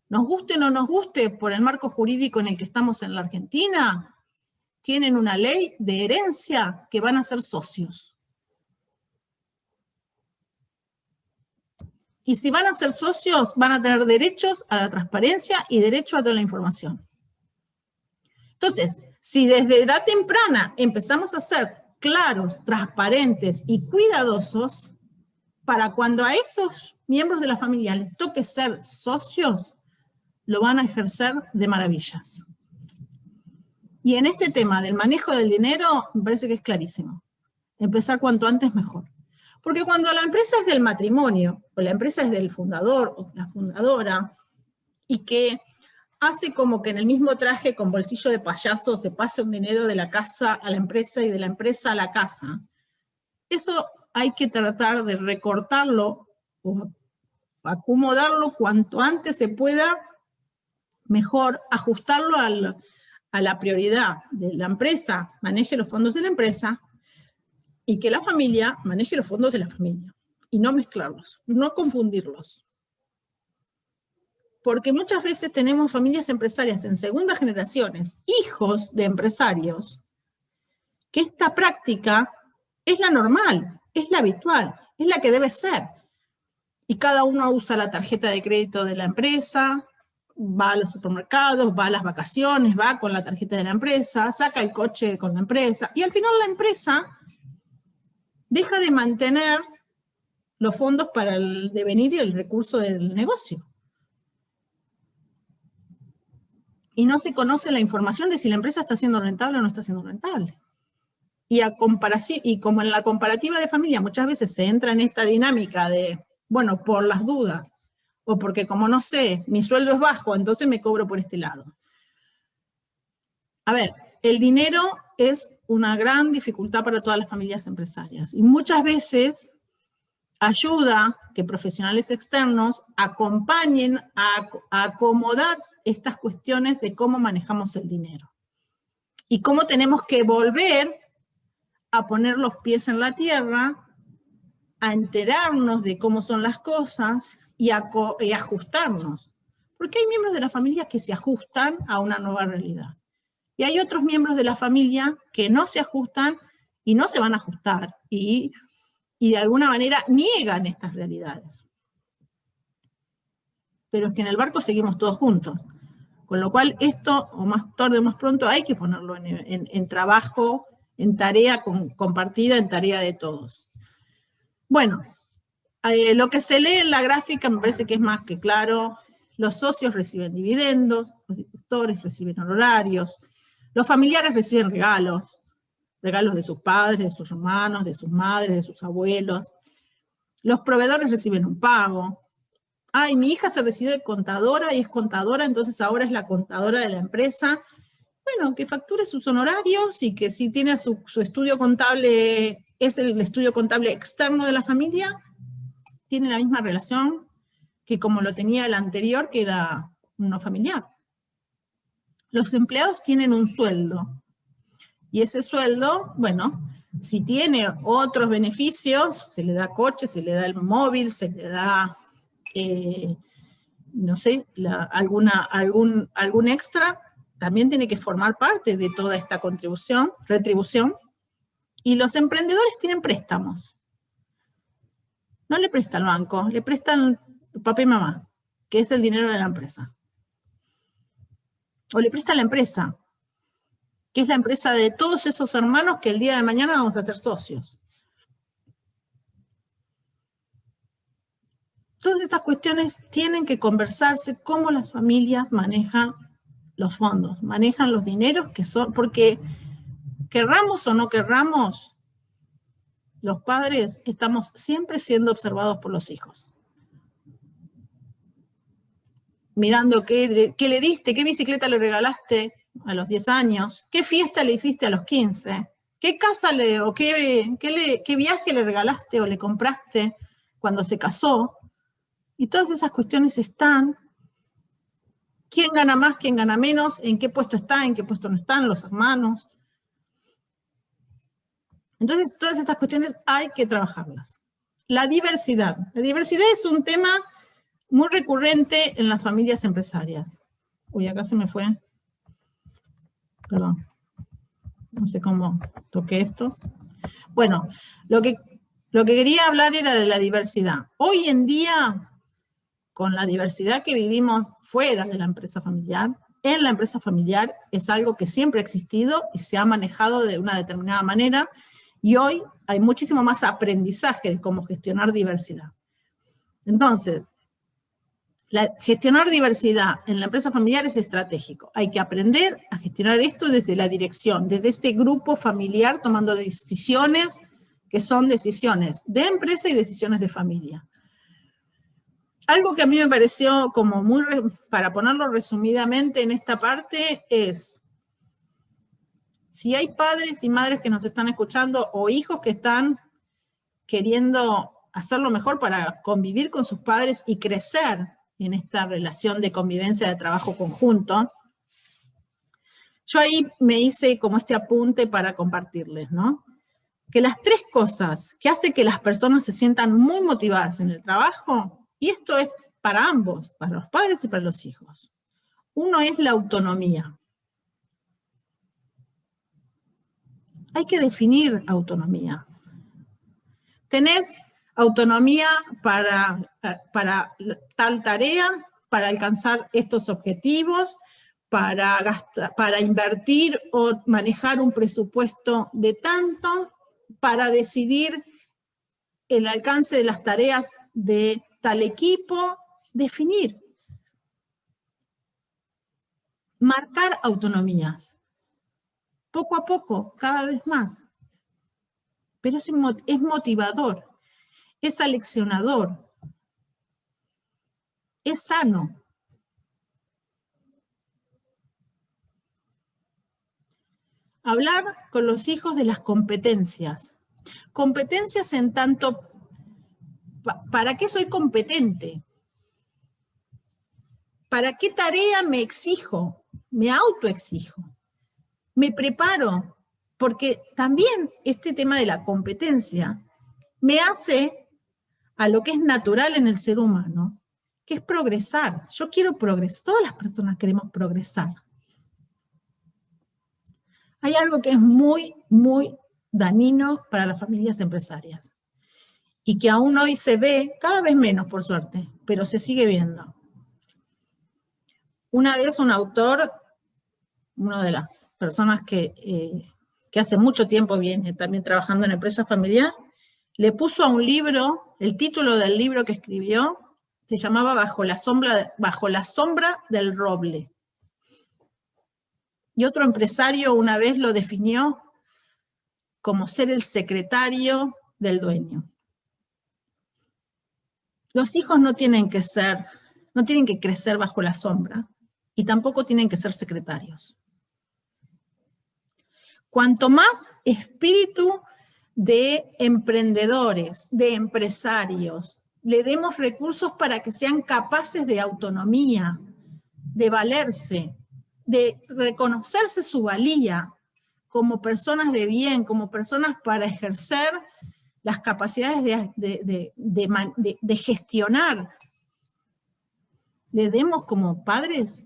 nos guste o no nos guste por el marco jurídico en el que estamos en la Argentina, tienen una ley de herencia que van a ser socios. Y si van a ser socios, van a tener derechos a la transparencia y derecho a toda la información. Entonces, si desde edad temprana empezamos a ser claros, transparentes y cuidadosos, para cuando a esos miembros de la familia les toque ser socios, lo van a ejercer de maravillas. Y en este tema del manejo del dinero, me parece que es clarísimo. Empezar cuanto antes mejor. Porque cuando la empresa es del matrimonio, o la empresa es del fundador o la fundadora, y que hace como que en el mismo traje con bolsillo de payaso se pase un dinero de la casa a la empresa y de la empresa a la casa, eso hay que tratar de recortarlo o acomodarlo cuanto antes se pueda, mejor ajustarlo a la prioridad de la empresa, maneje los fondos de la empresa, y que la familia maneje los fondos de la familia. Y no mezclarlos, no confundirlos. Porque muchas veces tenemos familias empresarias en segundas generaciones, hijos de empresarios, que esta práctica es la normal, es la habitual, es la que debe ser. Y cada uno usa la tarjeta de crédito de la empresa, va a los supermercados, va a las vacaciones, va con la tarjeta de la empresa, saca el coche con la empresa, y al final la empresa deja de mantener los fondos para el devenir y el recurso del negocio. Y no se conoce la información de si la empresa está siendo rentable o no está siendo rentable. Y como en la comparativa de familia muchas veces se entra en esta dinámica de, bueno, por las dudas, o porque como no sé, mi sueldo es bajo, entonces me cobro por este lado. A ver, el dinero es una gran dificultad para todas las familias empresarias. Y muchas veces ayuda que profesionales externos acompañen a acomodar estas cuestiones de cómo manejamos el dinero. Y cómo tenemos que volver a poner los pies en la tierra, a enterarnos de cómo son las cosas y ajustarnos. Porque hay miembros de la familia que se ajustan a una nueva realidad. Y hay otros miembros de la familia que no se ajustan y no se van a ajustar. Y de alguna manera niegan estas realidades. Pero es que en el barco seguimos todos juntos. Con lo cual esto, o más tarde o más pronto, hay que ponerlo en trabajo, en tarea compartida, en tarea de todos. Bueno, lo que se lee en la gráfica me parece que es más que claro. Los socios reciben dividendos, los directores reciben honorarios, los familiares reciben regalos de sus padres, de sus hermanos, de sus madres, de sus abuelos. Los proveedores reciben un pago. Ay, mi hija se recibió de contadora y es contadora, entonces ahora es la contadora de la empresa. Bueno, que facture sus honorarios y que si tiene su estudio contable, es el estudio contable externo de la familia, tiene la misma relación que como lo tenía el anterior, que era uno familiar. Los empleados tienen un sueldo. Y ese sueldo, bueno, si tiene otros beneficios, se le da coche, se le da el móvil, se le da, no sé, algún extra, también tiene que formar parte de toda esta retribución. Y los emprendedores tienen préstamos. No le presta al banco, le prestan papá y mamá, que es el dinero de la empresa. O le presta a la empresa, que es la empresa de todos esos hermanos que el día de mañana vamos a ser socios. Todas estas cuestiones tienen que conversarse, cómo las familias manejan los fondos, manejan los dineros que son, porque querramos o no querramos, los padres estamos siempre siendo observados por los hijos. Mirando qué le diste, qué bicicleta le regalaste a los 10 años, qué fiesta le hiciste a los 15, qué casa o qué viaje le regalaste o le compraste cuando se casó. Y todas esas cuestiones están. ¿Quién gana más, quién gana menos? ¿En qué puesto está, en qué puesto no están los hermanos? Entonces, todas estas cuestiones hay que trabajarlas. La diversidad. La diversidad es un tema muy recurrente en las familias empresarias. Uy, acá se me fue. Perdón. No sé cómo toqué esto. Bueno, lo que quería hablar era de la diversidad. Hoy en día, con la diversidad que vivimos fuera de la empresa familiar, en la empresa familiar es algo que siempre ha existido y se ha manejado de una determinada manera, y hoy hay muchísimo más aprendizaje de cómo gestionar diversidad. Entonces, gestionar diversidad en la empresa familiar es estratégico. Hay que aprender a gestionar esto desde la dirección, desde este grupo familiar tomando decisiones que son decisiones de empresa y decisiones de familia. Algo que a mí me pareció como muy, para ponerlo resumidamente en esta parte, es si hay padres y madres que nos están escuchando o hijos que están queriendo hacerlo mejor para convivir con sus padres y crecer en esta relación de convivencia de trabajo conjunto, yo ahí me hice como este apunte para compartirles, ¿no? Que las 3 cosas que hacen que las personas se sientan muy motivadas en el trabajo, y esto es para ambos, para los padres y para los hijos. Uno es la autonomía. Hay que definir autonomía. Tenés autonomía para tal tarea, para alcanzar estos objetivos, para invertir o manejar un presupuesto de tanto, para decidir el alcance de las tareas de tal equipo, definir. Marcar autonomías. Poco a poco, cada vez más. Pero eso es motivador, es aleccionador, es sano. Hablar con los hijos de las competencias. Competencias en tanto, ¿para qué soy competente? ¿Para qué tarea me exijo? Me autoexijo. Me preparo, porque también este tema de la competencia me hace a lo que es natural en el ser humano, que es progresar. Yo quiero progresar, todas las personas queremos progresar. Hay algo que es muy, muy dañino para las familias empresarias y que aún hoy se ve, cada vez menos por suerte, pero se sigue viendo. Una vez un autor, una de las personas que hace mucho tiempo viene también trabajando en empresa familiar, le puso a un libro, el título del libro que escribió, se llamaba Bajo la sombra del roble. Y otro empresario una vez lo definió como ser el secretario del dueño. Los hijos no tienen que crecer bajo la sombra y tampoco tienen que ser secretarios. Cuanto más espíritu de emprendedores, de empresarios, le demos recursos para que sean capaces de autonomía, de valerse, de reconocerse su valía como personas de bien, como personas para ejercer las capacidades de gestionar, le demos como padres,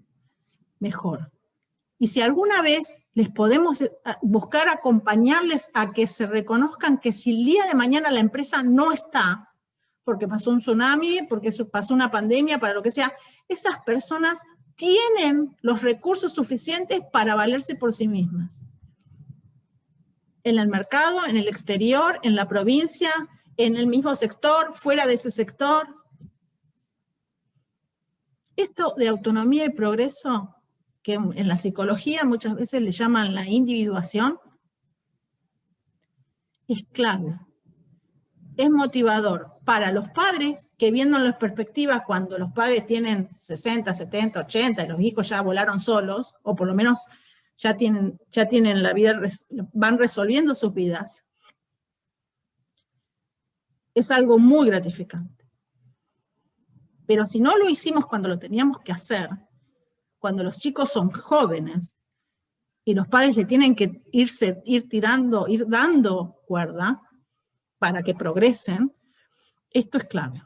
mejor. Y si alguna vez les podemos buscar acompañarles a que se reconozcan que si el día de mañana la empresa no está, porque pasó un tsunami, porque pasó una pandemia, para lo que sea, esas personas tienen los recursos suficientes para valerse por sí mismas. En el mercado, en el exterior, en la provincia, en el mismo sector, fuera de ese sector. Esto de autonomía y progreso, que en la psicología muchas veces le llaman la individuación, es clave. Es motivador para los padres que viendo las perspectivas cuando los padres tienen 60, 70, 80 y los hijos ya volaron solos, o por lo menos ya tienen la vida, van resolviendo sus vidas, es algo muy gratificante. Pero si no lo hicimos cuando lo teníamos que hacer, cuando los chicos son jóvenes y los padres le tienen que ir dando cuerda para que progresen, esto es clave.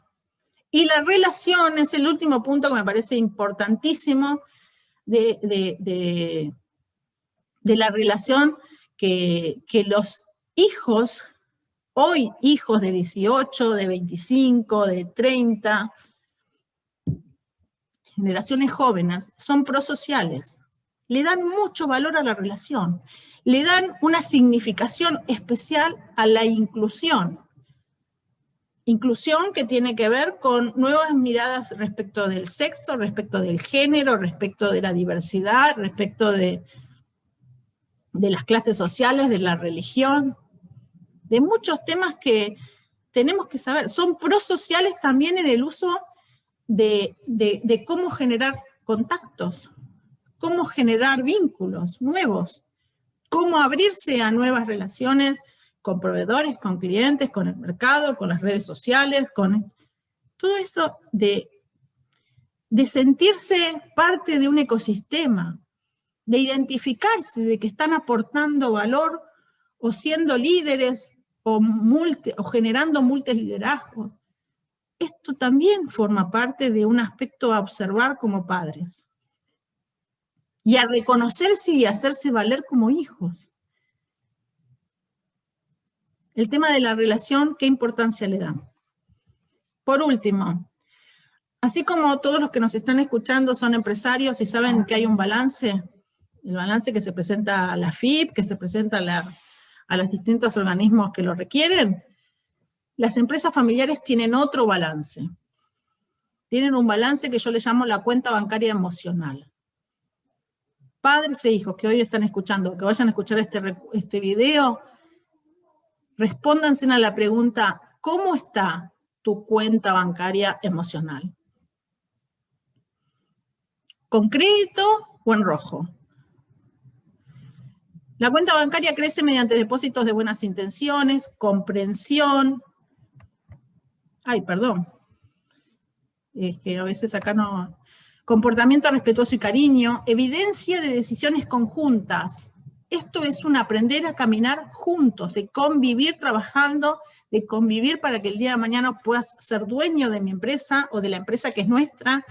Y la relación es el último punto que me parece importantísimo de la relación que los hijos, hoy hijos de 18, de 25, de 30, generaciones jóvenes, son prosociales. Le dan mucho valor a la relación. Le dan una significación especial a la inclusión. Inclusión que tiene que ver con nuevas miradas respecto del sexo, respecto del género, respecto de la diversidad, respecto de las clases sociales, de la religión, de muchos temas que tenemos que saber. Son prosociales también en el uso de cómo generar contactos, cómo generar vínculos nuevos, cómo abrirse a nuevas relaciones con proveedores, con clientes, con el mercado, con las redes sociales, con todo eso de sentirse parte de un ecosistema, de identificarse, de que están aportando valor o siendo líderes o generando multiliderazgos. Esto también forma parte de un aspecto a observar como padres. Y a reconocerse y hacerse valer como hijos. El tema de la relación, ¿qué importancia le dan? Por último, así como todos los que nos están escuchando son empresarios y saben que hay un balance, el balance que se presenta a la FIP, que se presenta a los distintos organismos que lo requieren, las empresas familiares tienen otro balance. Tienen un balance que yo le llamo la cuenta bancaria emocional. Padres e hijos que hoy están escuchando, que vayan a escuchar este video, respóndanse a la pregunta, ¿cómo está tu cuenta bancaria emocional? ¿Con crédito o en rojo? La cuenta bancaria crece mediante depósitos de buenas intenciones, comprensión. Ay, perdón. Es que a veces acá no. Comportamiento respetuoso y cariño, evidencia de decisiones conjuntas. Esto es un aprender a caminar juntos, de convivir trabajando, de convivir para que el día de mañana puedas ser dueño de mi empresa o de la empresa que es nuestra.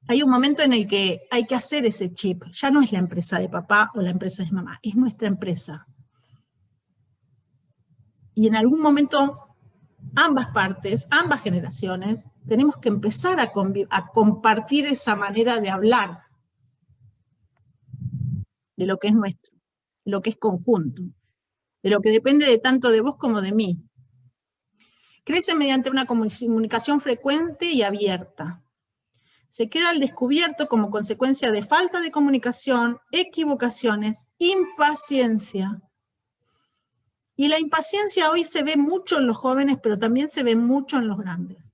Hay un momento en el que hay que hacer ese chip. Ya no es la empresa de papá o la empresa de mamá, es nuestra empresa. Y en algún momento ambas partes, ambas generaciones, tenemos que empezar a compartir esa manera de hablar de lo que es nuestro, de lo que es conjunto, de lo que depende de tanto de vos como de mí. Crece mediante una comunicación frecuente y abierta. Se queda al descubierto como consecuencia de falta de comunicación, equivocaciones, impaciencia. Y la impaciencia hoy se ve mucho en los jóvenes, pero también se ve mucho en los grandes.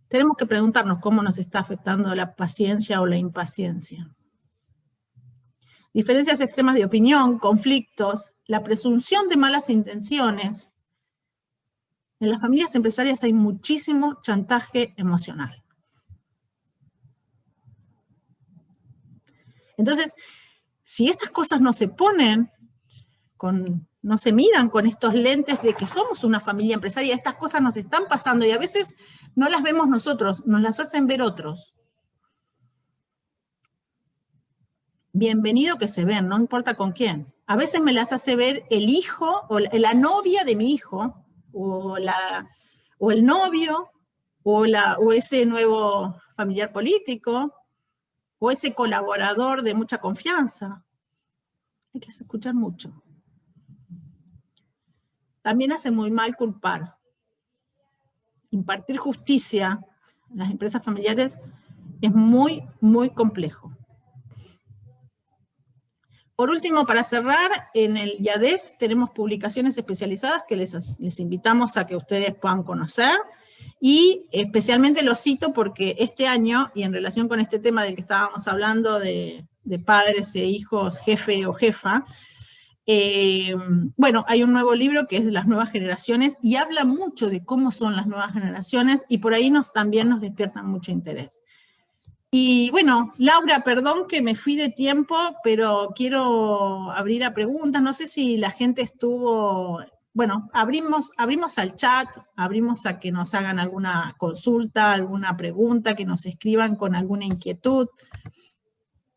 Tenemos que preguntarnos cómo nos está afectando la paciencia o la impaciencia. Diferencias extremas de opinión, conflictos, la presunción de malas intenciones. En las familias empresarias hay muchísimo chantaje emocional. Entonces, si estas cosas no se ponen, no se miran con estos lentes de que somos una familia empresaria, estas cosas nos están pasando y a veces no las vemos nosotros, nos las hacen ver otros. Bienvenido que se ven, no importa con quién. A veces me las hace ver el hijo o la novia de mi hijo, o el novio, o ese nuevo familiar político, o ese colaborador de mucha confianza. Hay que escuchar mucho. también hace muy mal culpar. Impartir justicia en las empresas familiares es muy, muy complejo. Por último, para cerrar, en el IADEF tenemos publicaciones especializadas que les invitamos a que ustedes puedan conocer, y especialmente lo cito porque este año, y en relación con este tema del que estábamos hablando de padres e hijos, jefe o jefa, bueno, hay un nuevo libro que es de las nuevas generaciones, y habla mucho de cómo son las nuevas generaciones, y por ahí también nos despiertan mucho interés. Y bueno, Laura, perdón que me fui de tiempo, pero quiero abrir a preguntas. No sé si la gente estuvo... Bueno, abrimos al chat, abrimos a que nos hagan alguna consulta, alguna pregunta, que nos escriban con alguna inquietud.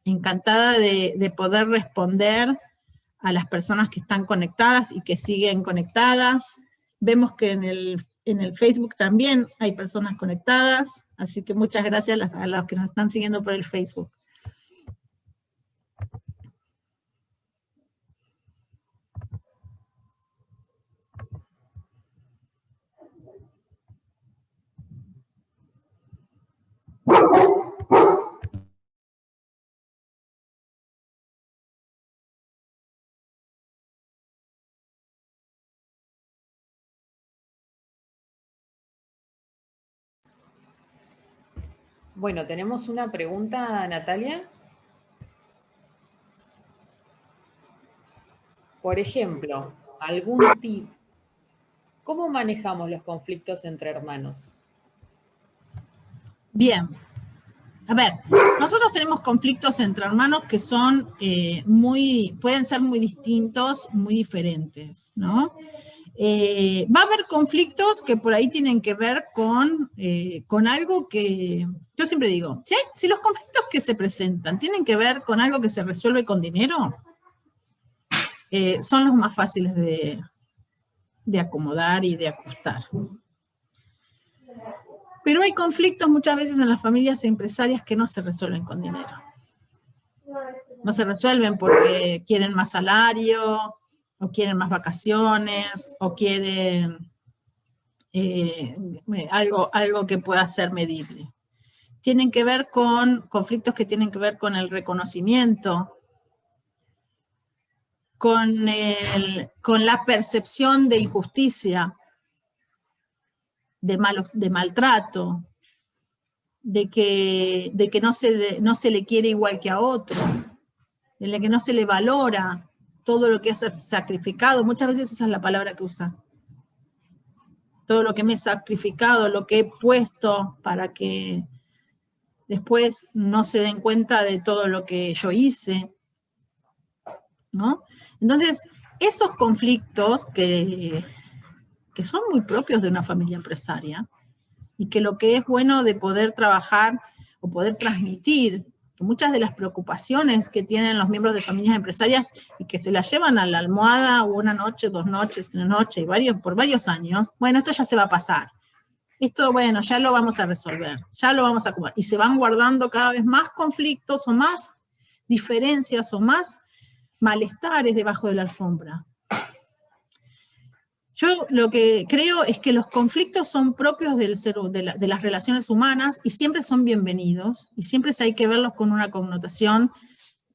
Encantada de poder responder a las personas que están conectadas y que siguen conectadas. Vemos que en el Facebook también hay personas conectadas, así que muchas gracias a los que nos están siguiendo por el Facebook. Bueno, tenemos una pregunta, Natalia. Por ejemplo, algún tip. ¿Cómo manejamos los conflictos entre hermanos? Bien. A ver, nosotros tenemos conflictos entre hermanos que son pueden ser muy distintos, muy diferentes, ¿no? Va a haber conflictos que por ahí tienen que ver con algo que, yo siempre digo, si los conflictos que se presentan tienen que ver con algo que se resuelve con dinero, son los más fáciles de acomodar y de ajustar. Pero hay conflictos muchas veces en las familias empresarias que no se resuelven con dinero. No se resuelven porque quieren más salario, o quieren más vacaciones, o quieren algo que pueda ser medible. Tienen que ver con conflictos que tienen que ver con el reconocimiento, con la percepción de injusticia, de maltrato, de que no se le quiere igual que a otro, en la que no se le valora todo lo que has sacrificado. Muchas veces esa es la palabra que usan. Todo lo que me he sacrificado, lo que he puesto para que después no se den cuenta de todo lo que yo hice, ¿no? Entonces, esos conflictos que son muy propios de una familia empresaria, y que lo que es bueno de poder trabajar o poder transmitir, que muchas de las preocupaciones que tienen los miembros de familias empresarias y que se las llevan a la almohada una noche, 2 noches, 3 noches, por varios años, bueno, esto ya se va a pasar. Esto, bueno, ya lo vamos a resolver, ya lo vamos a acomodar. Y se van guardando cada vez más conflictos o más diferencias o más malestares debajo de la alfombra. Yo lo que creo es que los conflictos son propios de las relaciones humanas y siempre son bienvenidos y siempre hay que verlos con una connotación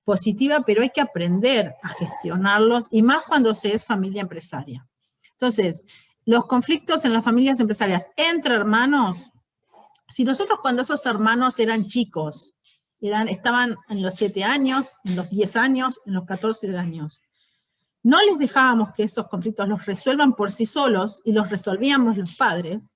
positiva, pero hay que aprender a gestionarlos y más cuando se es familia empresaria. Entonces, los conflictos en las familias empresarias entre hermanos, si nosotros cuando esos hermanos eran chicos, estaban en los 7 años, en los 10 años, en los 14 años, no les dejábamos que esos conflictos los resuelvan por sí solos y los resolvíamos los padres,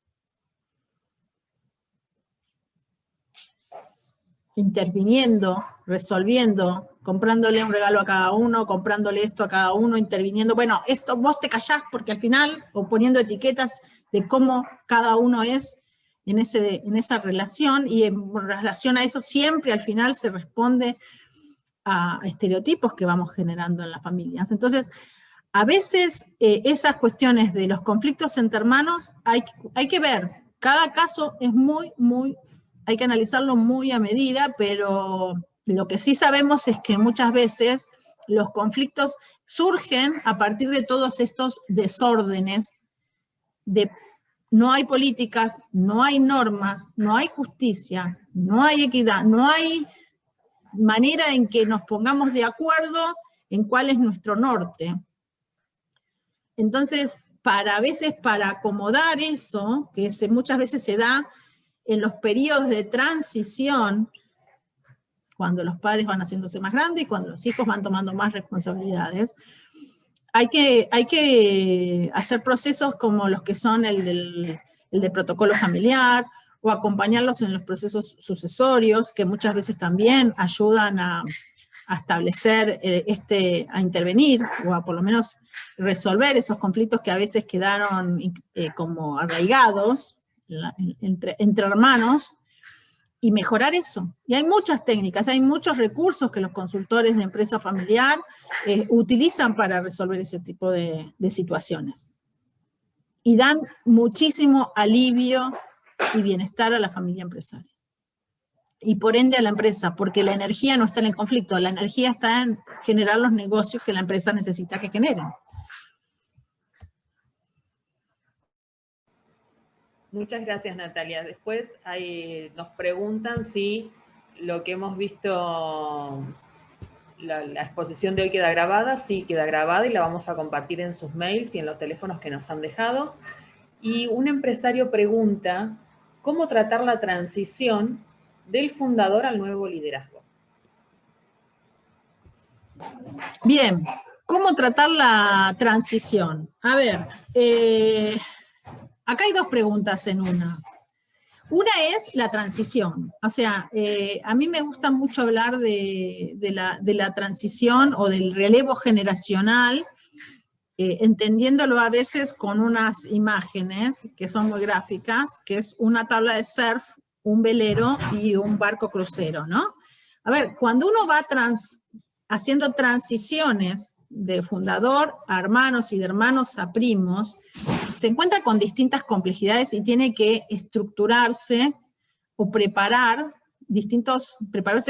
interviniendo, resolviendo, comprándole un regalo a cada uno, comprándole esto a cada uno, interviniendo, bueno, esto vos te callás porque al final, o poniendo etiquetas de cómo cada uno es en esa relación, y en relación a eso siempre al final se responde a estereotipos que vamos generando en las familias. Entonces, a veces esas cuestiones de los conflictos entre hermanos hay que ver, cada caso es hay que analizarlo muy a medida, pero lo que sí sabemos es que muchas veces los conflictos surgen a partir de todos estos desórdenes de no hay políticas, no hay normas, no hay justicia, no hay equidad, no hay manera en que nos pongamos de acuerdo en cuál es nuestro norte. Entonces, a veces para acomodar eso, que muchas veces se da en los periodos de transición, cuando los padres van haciéndose más grandes y cuando los hijos van tomando más responsabilidades, hay que hacer procesos como los que son el de protocolo familiar, o acompañarlos en los procesos sucesorios, que muchas veces también ayudan a establecer, a intervenir, o a por lo menos resolver esos conflictos que a veces quedaron como arraigados entre hermanos, y mejorar eso. Y hay muchas técnicas, hay muchos recursos que los consultores de empresa familiar utilizan para resolver ese tipo de situaciones. Y dan muchísimo alivio y bienestar a la familia empresaria. Y por ende a la empresa, porque la energía no está en el conflicto, la energía está en generar los negocios que la empresa necesita que generen. Muchas gracias, Natalia. Después nos preguntan si lo que hemos visto, la exposición de hoy queda grabada. Sí, queda grabada y la vamos a compartir en sus mails y en los teléfonos que nos han dejado. Y un empresario pregunta, ¿cómo tratar la transición del fundador al nuevo liderazgo? Bien, ¿cómo tratar la transición? A ver, acá hay dos preguntas en una. Una es la transición, o sea, a mí me gusta mucho hablar de la transición o del relevo generacional, entendiéndolo a veces con unas imágenes que son muy gráficas, que es una tabla de surf, un velero y un barco crucero, ¿no? A ver, cuando uno va haciendo transiciones de fundador a hermanos y de hermanos a primos, se encuentra con distintas complejidades y tiene que estructurarse o prepararse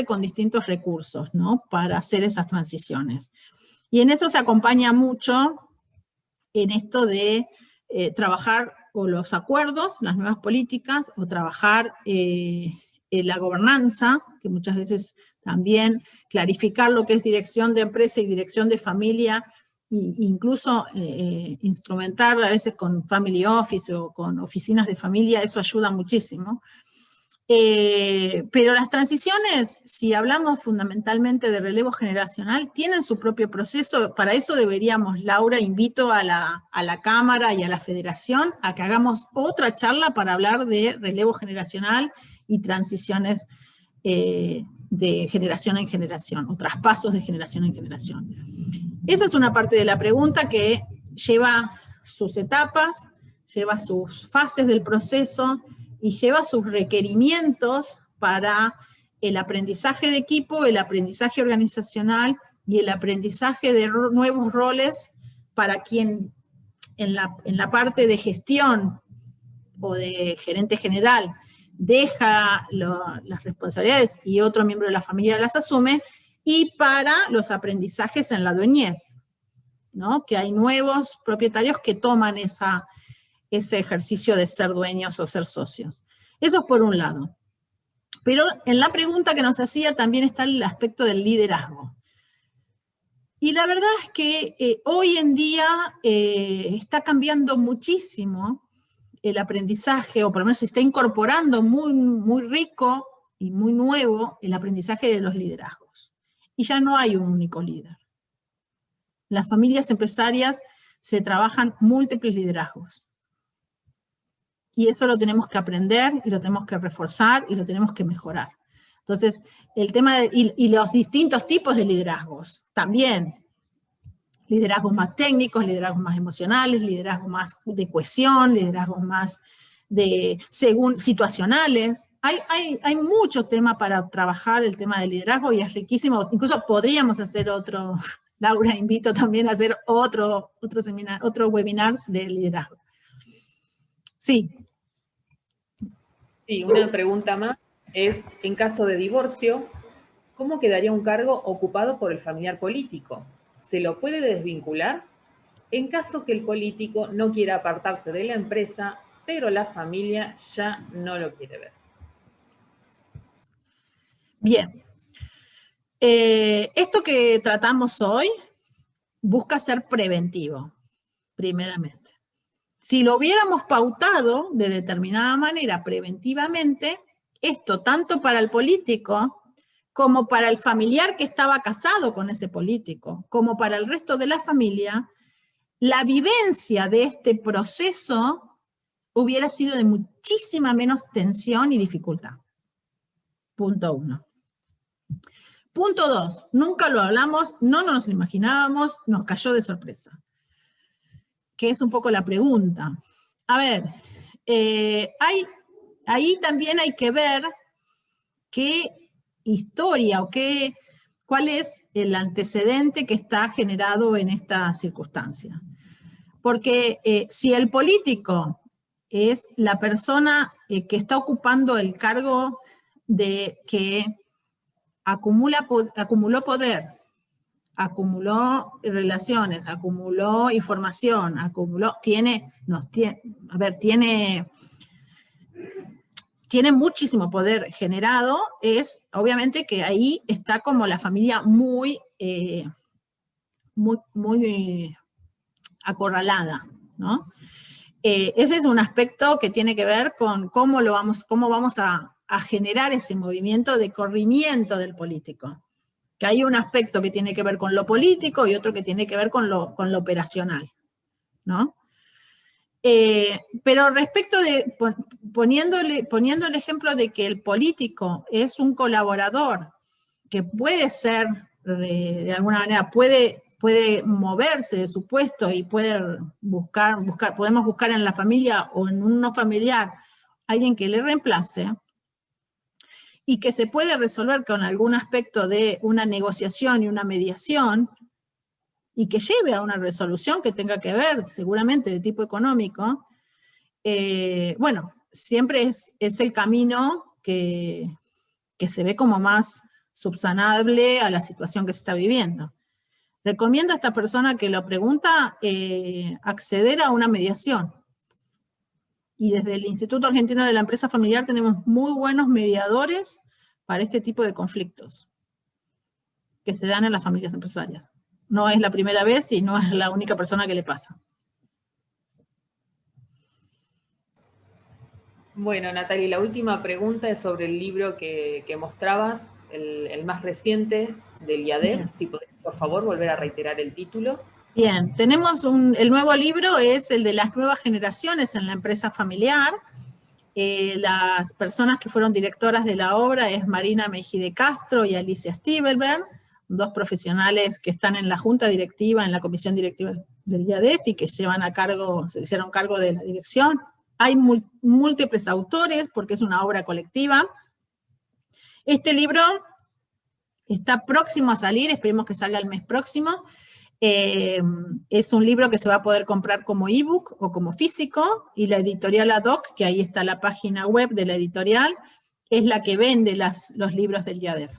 con distintos recursos, ¿no? Para hacer esas transiciones. Y en eso se acompaña mucho en esto de trabajar o los acuerdos, las nuevas políticas, o trabajar la gobernanza, que muchas veces también clarificar lo que es dirección de empresa y dirección de familia, e incluso instrumentar a veces con family office o con oficinas de familia, eso ayuda muchísimo. Pero las transiciones, si hablamos fundamentalmente de relevo generacional, tienen su propio proceso. Para eso deberíamos, Laura, invito a la Cámara y a la Federación a que hagamos otra charla para hablar de relevo generacional y transiciones de generación en generación, o traspasos de generación en generación. Esa es una parte de la pregunta que lleva sus etapas, lleva sus fases del proceso y lleva sus requerimientos para el aprendizaje de equipo, el aprendizaje organizacional y el aprendizaje de nuevos roles para quien en la parte de gestión o de gerente general deja las responsabilidades y otro miembro de la familia las asume, y para los aprendizajes en la dueñez, ¿no? Que hay nuevos propietarios que toman ese ejercicio de ser dueños o ser socios. Eso es por un lado. Pero en la pregunta que nos hacía también está el aspecto del liderazgo. Y la verdad es que hoy en día está cambiando muchísimo el aprendizaje, o por lo menos se está incorporando muy, muy rico y muy nuevo el aprendizaje de los liderazgos. Y ya no hay un único líder. Las familias empresarias se trabajan múltiples liderazgos. Y eso lo tenemos que aprender, y lo tenemos que reforzar, y lo tenemos que mejorar. Entonces, el tema y los distintos tipos de liderazgos también. Liderazgos más técnicos, liderazgos más emocionales, liderazgos más de cohesión, liderazgos más según situacionales. Hay mucho tema para trabajar el tema del liderazgo y es riquísimo. Incluso podríamos hacer otro, Laura, invito también a hacer otro webinar de liderazgo. Sí. Sí, una pregunta más es, en caso de divorcio, ¿cómo quedaría un cargo ocupado por el familiar político? ¿Se lo puede desvincular? En caso que el político no quiera apartarse de la empresa, pero la familia ya no lo quiere ver. Bien. Esto que tratamos hoy busca ser preventivo, primeramente. Si lo hubiéramos pautado de determinada manera preventivamente, esto tanto para el político como para el familiar que estaba casado con ese político, como para el resto de la familia, la vivencia de este proceso hubiera sido de muchísima menos tensión y dificultad. Punto 1. Punto 2, nunca lo hablamos, no nos lo imaginábamos, nos cayó de sorpresa. Que es un poco la pregunta. A ver, ahí también hay que ver qué historia o cuál es el antecedente que está generado en esta circunstancia. Porque si el político es la persona que está ocupando el cargo de que acumuló poder, acumuló relaciones, acumuló información, tiene muchísimo poder generado, es obviamente que ahí está como la familia muy acorralada, ¿no? Ese es un aspecto que tiene que ver con cómo vamos a generar ese movimiento de corrimiento del político. Que hay un aspecto que tiene que ver con lo político y otro que tiene que ver con lo operacional, ¿no? Pero respecto de, poniendo el ejemplo de que el político es un colaborador que puede ser, de alguna manera, puede moverse de su puesto y podemos buscar en la familia o en un no familiar alguien que le reemplace, y que se puede resolver con algún aspecto de una negociación y una mediación, y que lleve a una resolución que tenga que ver seguramente de tipo económico, bueno, siempre es el camino que se ve como más subsanable a la situación que se está viviendo. Recomiendo a esta persona que lo pregunta acceder a una mediación. Y desde el Instituto Argentino de la Empresa Familiar tenemos muy buenos mediadores para este tipo de conflictos que se dan en las familias empresarias. No es la primera vez y no es la única persona que le pasa. Bueno, Natalia, la última pregunta es sobre el libro que mostrabas, el más reciente del IADEF. Si podés, por favor, volver a reiterar el título. Bien, tenemos el nuevo libro, es el de las nuevas generaciones en la empresa familiar. Las personas que fueron directoras de la obra es Marina Mejide Castro y Alicia Stivelberg, dos profesionales que están en la junta directiva, en la comisión directiva del IADEF y que se hicieron cargo de la dirección. Hay múltiples autores porque es una obra colectiva. Este libro está próximo a salir, esperemos que salga el mes próximo. Es un libro que se va a poder comprar como ebook o como físico, y la editorial ADOC, que ahí está la página web de la editorial, es la que vende los libros del IADEF.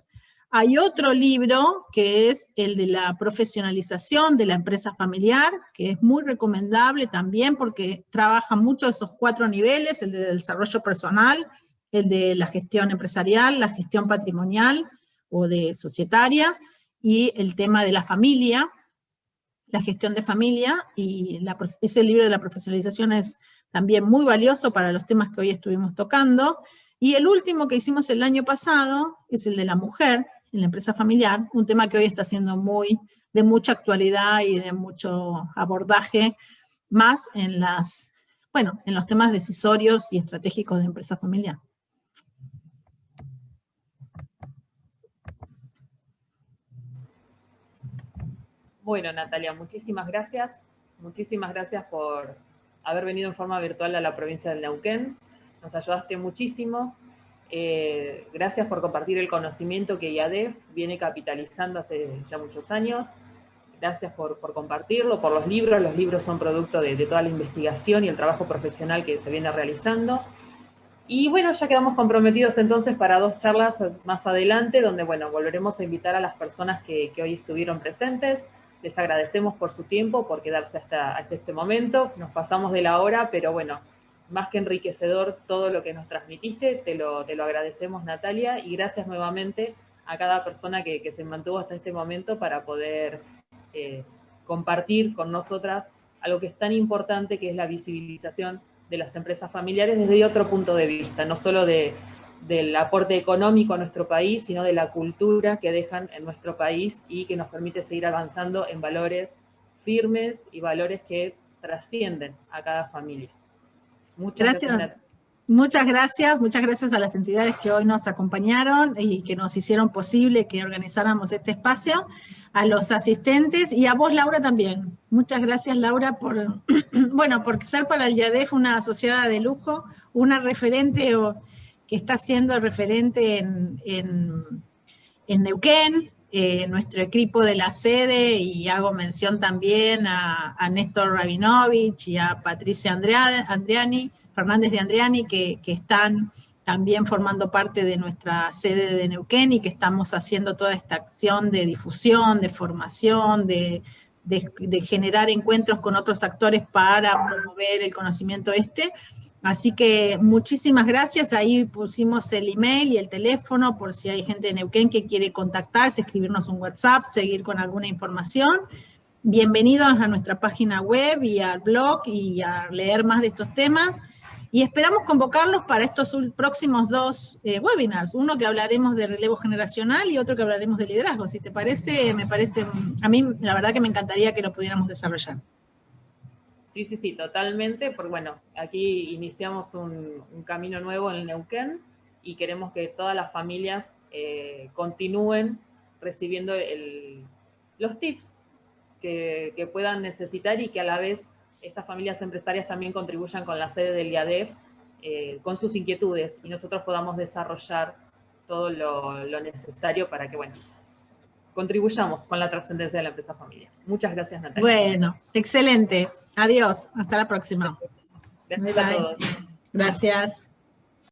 Hay otro libro que es el de la profesionalización de la empresa familiar, que es muy recomendable también porque trabaja mucho esos 4 niveles, el de desarrollo personal, el de la gestión empresarial, la gestión patrimonial o de societaria, y el tema de la familia, la gestión de familia, y ese libro de la profesionalización es también muy valioso para los temas que hoy estuvimos tocando. Y el último que hicimos el año pasado es el de la mujer en la empresa familiar, un tema que hoy está siendo de mucha actualidad y de mucho abordaje, más en los temas decisorios y estratégicos de empresa familiar. Bueno, Natalia, muchísimas gracias. Muchísimas gracias por haber venido en forma virtual a la provincia del Neuquén. Nos ayudaste muchísimo. Gracias por compartir el conocimiento que IADEF viene capitalizando hace ya muchos años. Gracias por compartirlo, por los libros. Los libros son producto de toda la investigación y el trabajo profesional que se viene realizando. Y bueno, ya quedamos comprometidos entonces para 2 charlas más adelante, donde bueno, volveremos a invitar a las personas que hoy estuvieron presentes. Les agradecemos por su tiempo, por quedarse hasta este momento. Nos pasamos de la hora, pero bueno, más que enriquecedor todo lo que nos transmitiste, te lo agradecemos, Natalia, y gracias nuevamente a cada persona que se mantuvo hasta este momento para poder compartir con nosotras algo que es tan importante, que es la visibilización de las empresas familiares desde otro punto de vista, no solo del aporte económico a nuestro país, sino de la cultura que dejan en nuestro país y que nos permite seguir avanzando en valores firmes y valores que trascienden a cada familia. Muchas gracias. Muchas gracias a las entidades que hoy nos acompañaron y que nos hicieron posible que organizáramos este espacio, a los asistentes y a vos, Laura, también. Muchas gracias, Laura, por, bueno, por ser para el IADEF una asociada de lujo, una referente que está siendo referente en Neuquén, nuestro equipo de la sede, y hago mención también a Néstor Rabinovich y a Patricia Fernández de Andriani, que están también formando parte de nuestra sede de Neuquén y que estamos haciendo toda esta acción de difusión, de formación, de generar encuentros con otros actores para promover el conocimiento Así que muchísimas gracias, ahí pusimos el email y el teléfono por si hay gente de Neuquén que quiere contactarse, escribirnos un WhatsApp, seguir con alguna información. Bienvenidos a nuestra página web y al blog y a leer más de estos temas. Y esperamos convocarlos para estos próximos 2 webinars, uno que hablaremos de relevo generacional y otro que hablaremos de liderazgo. Si te parece, a mí la verdad que me encantaría que lo pudiéramos desarrollar. Sí, totalmente, porque bueno, aquí iniciamos un camino nuevo en el Neuquén y queremos que todas las familias continúen recibiendo los tips que puedan necesitar y que a la vez estas familias empresarias también contribuyan con la sede del IADEF con sus inquietudes y nosotros podamos desarrollar todo lo necesario para que, bueno, contribuyamos con la trascendencia de la empresa familiar. Muchas gracias, Natalia. Bueno, excelente. Adiós. Hasta la próxima. Gracias a todos. Gracias.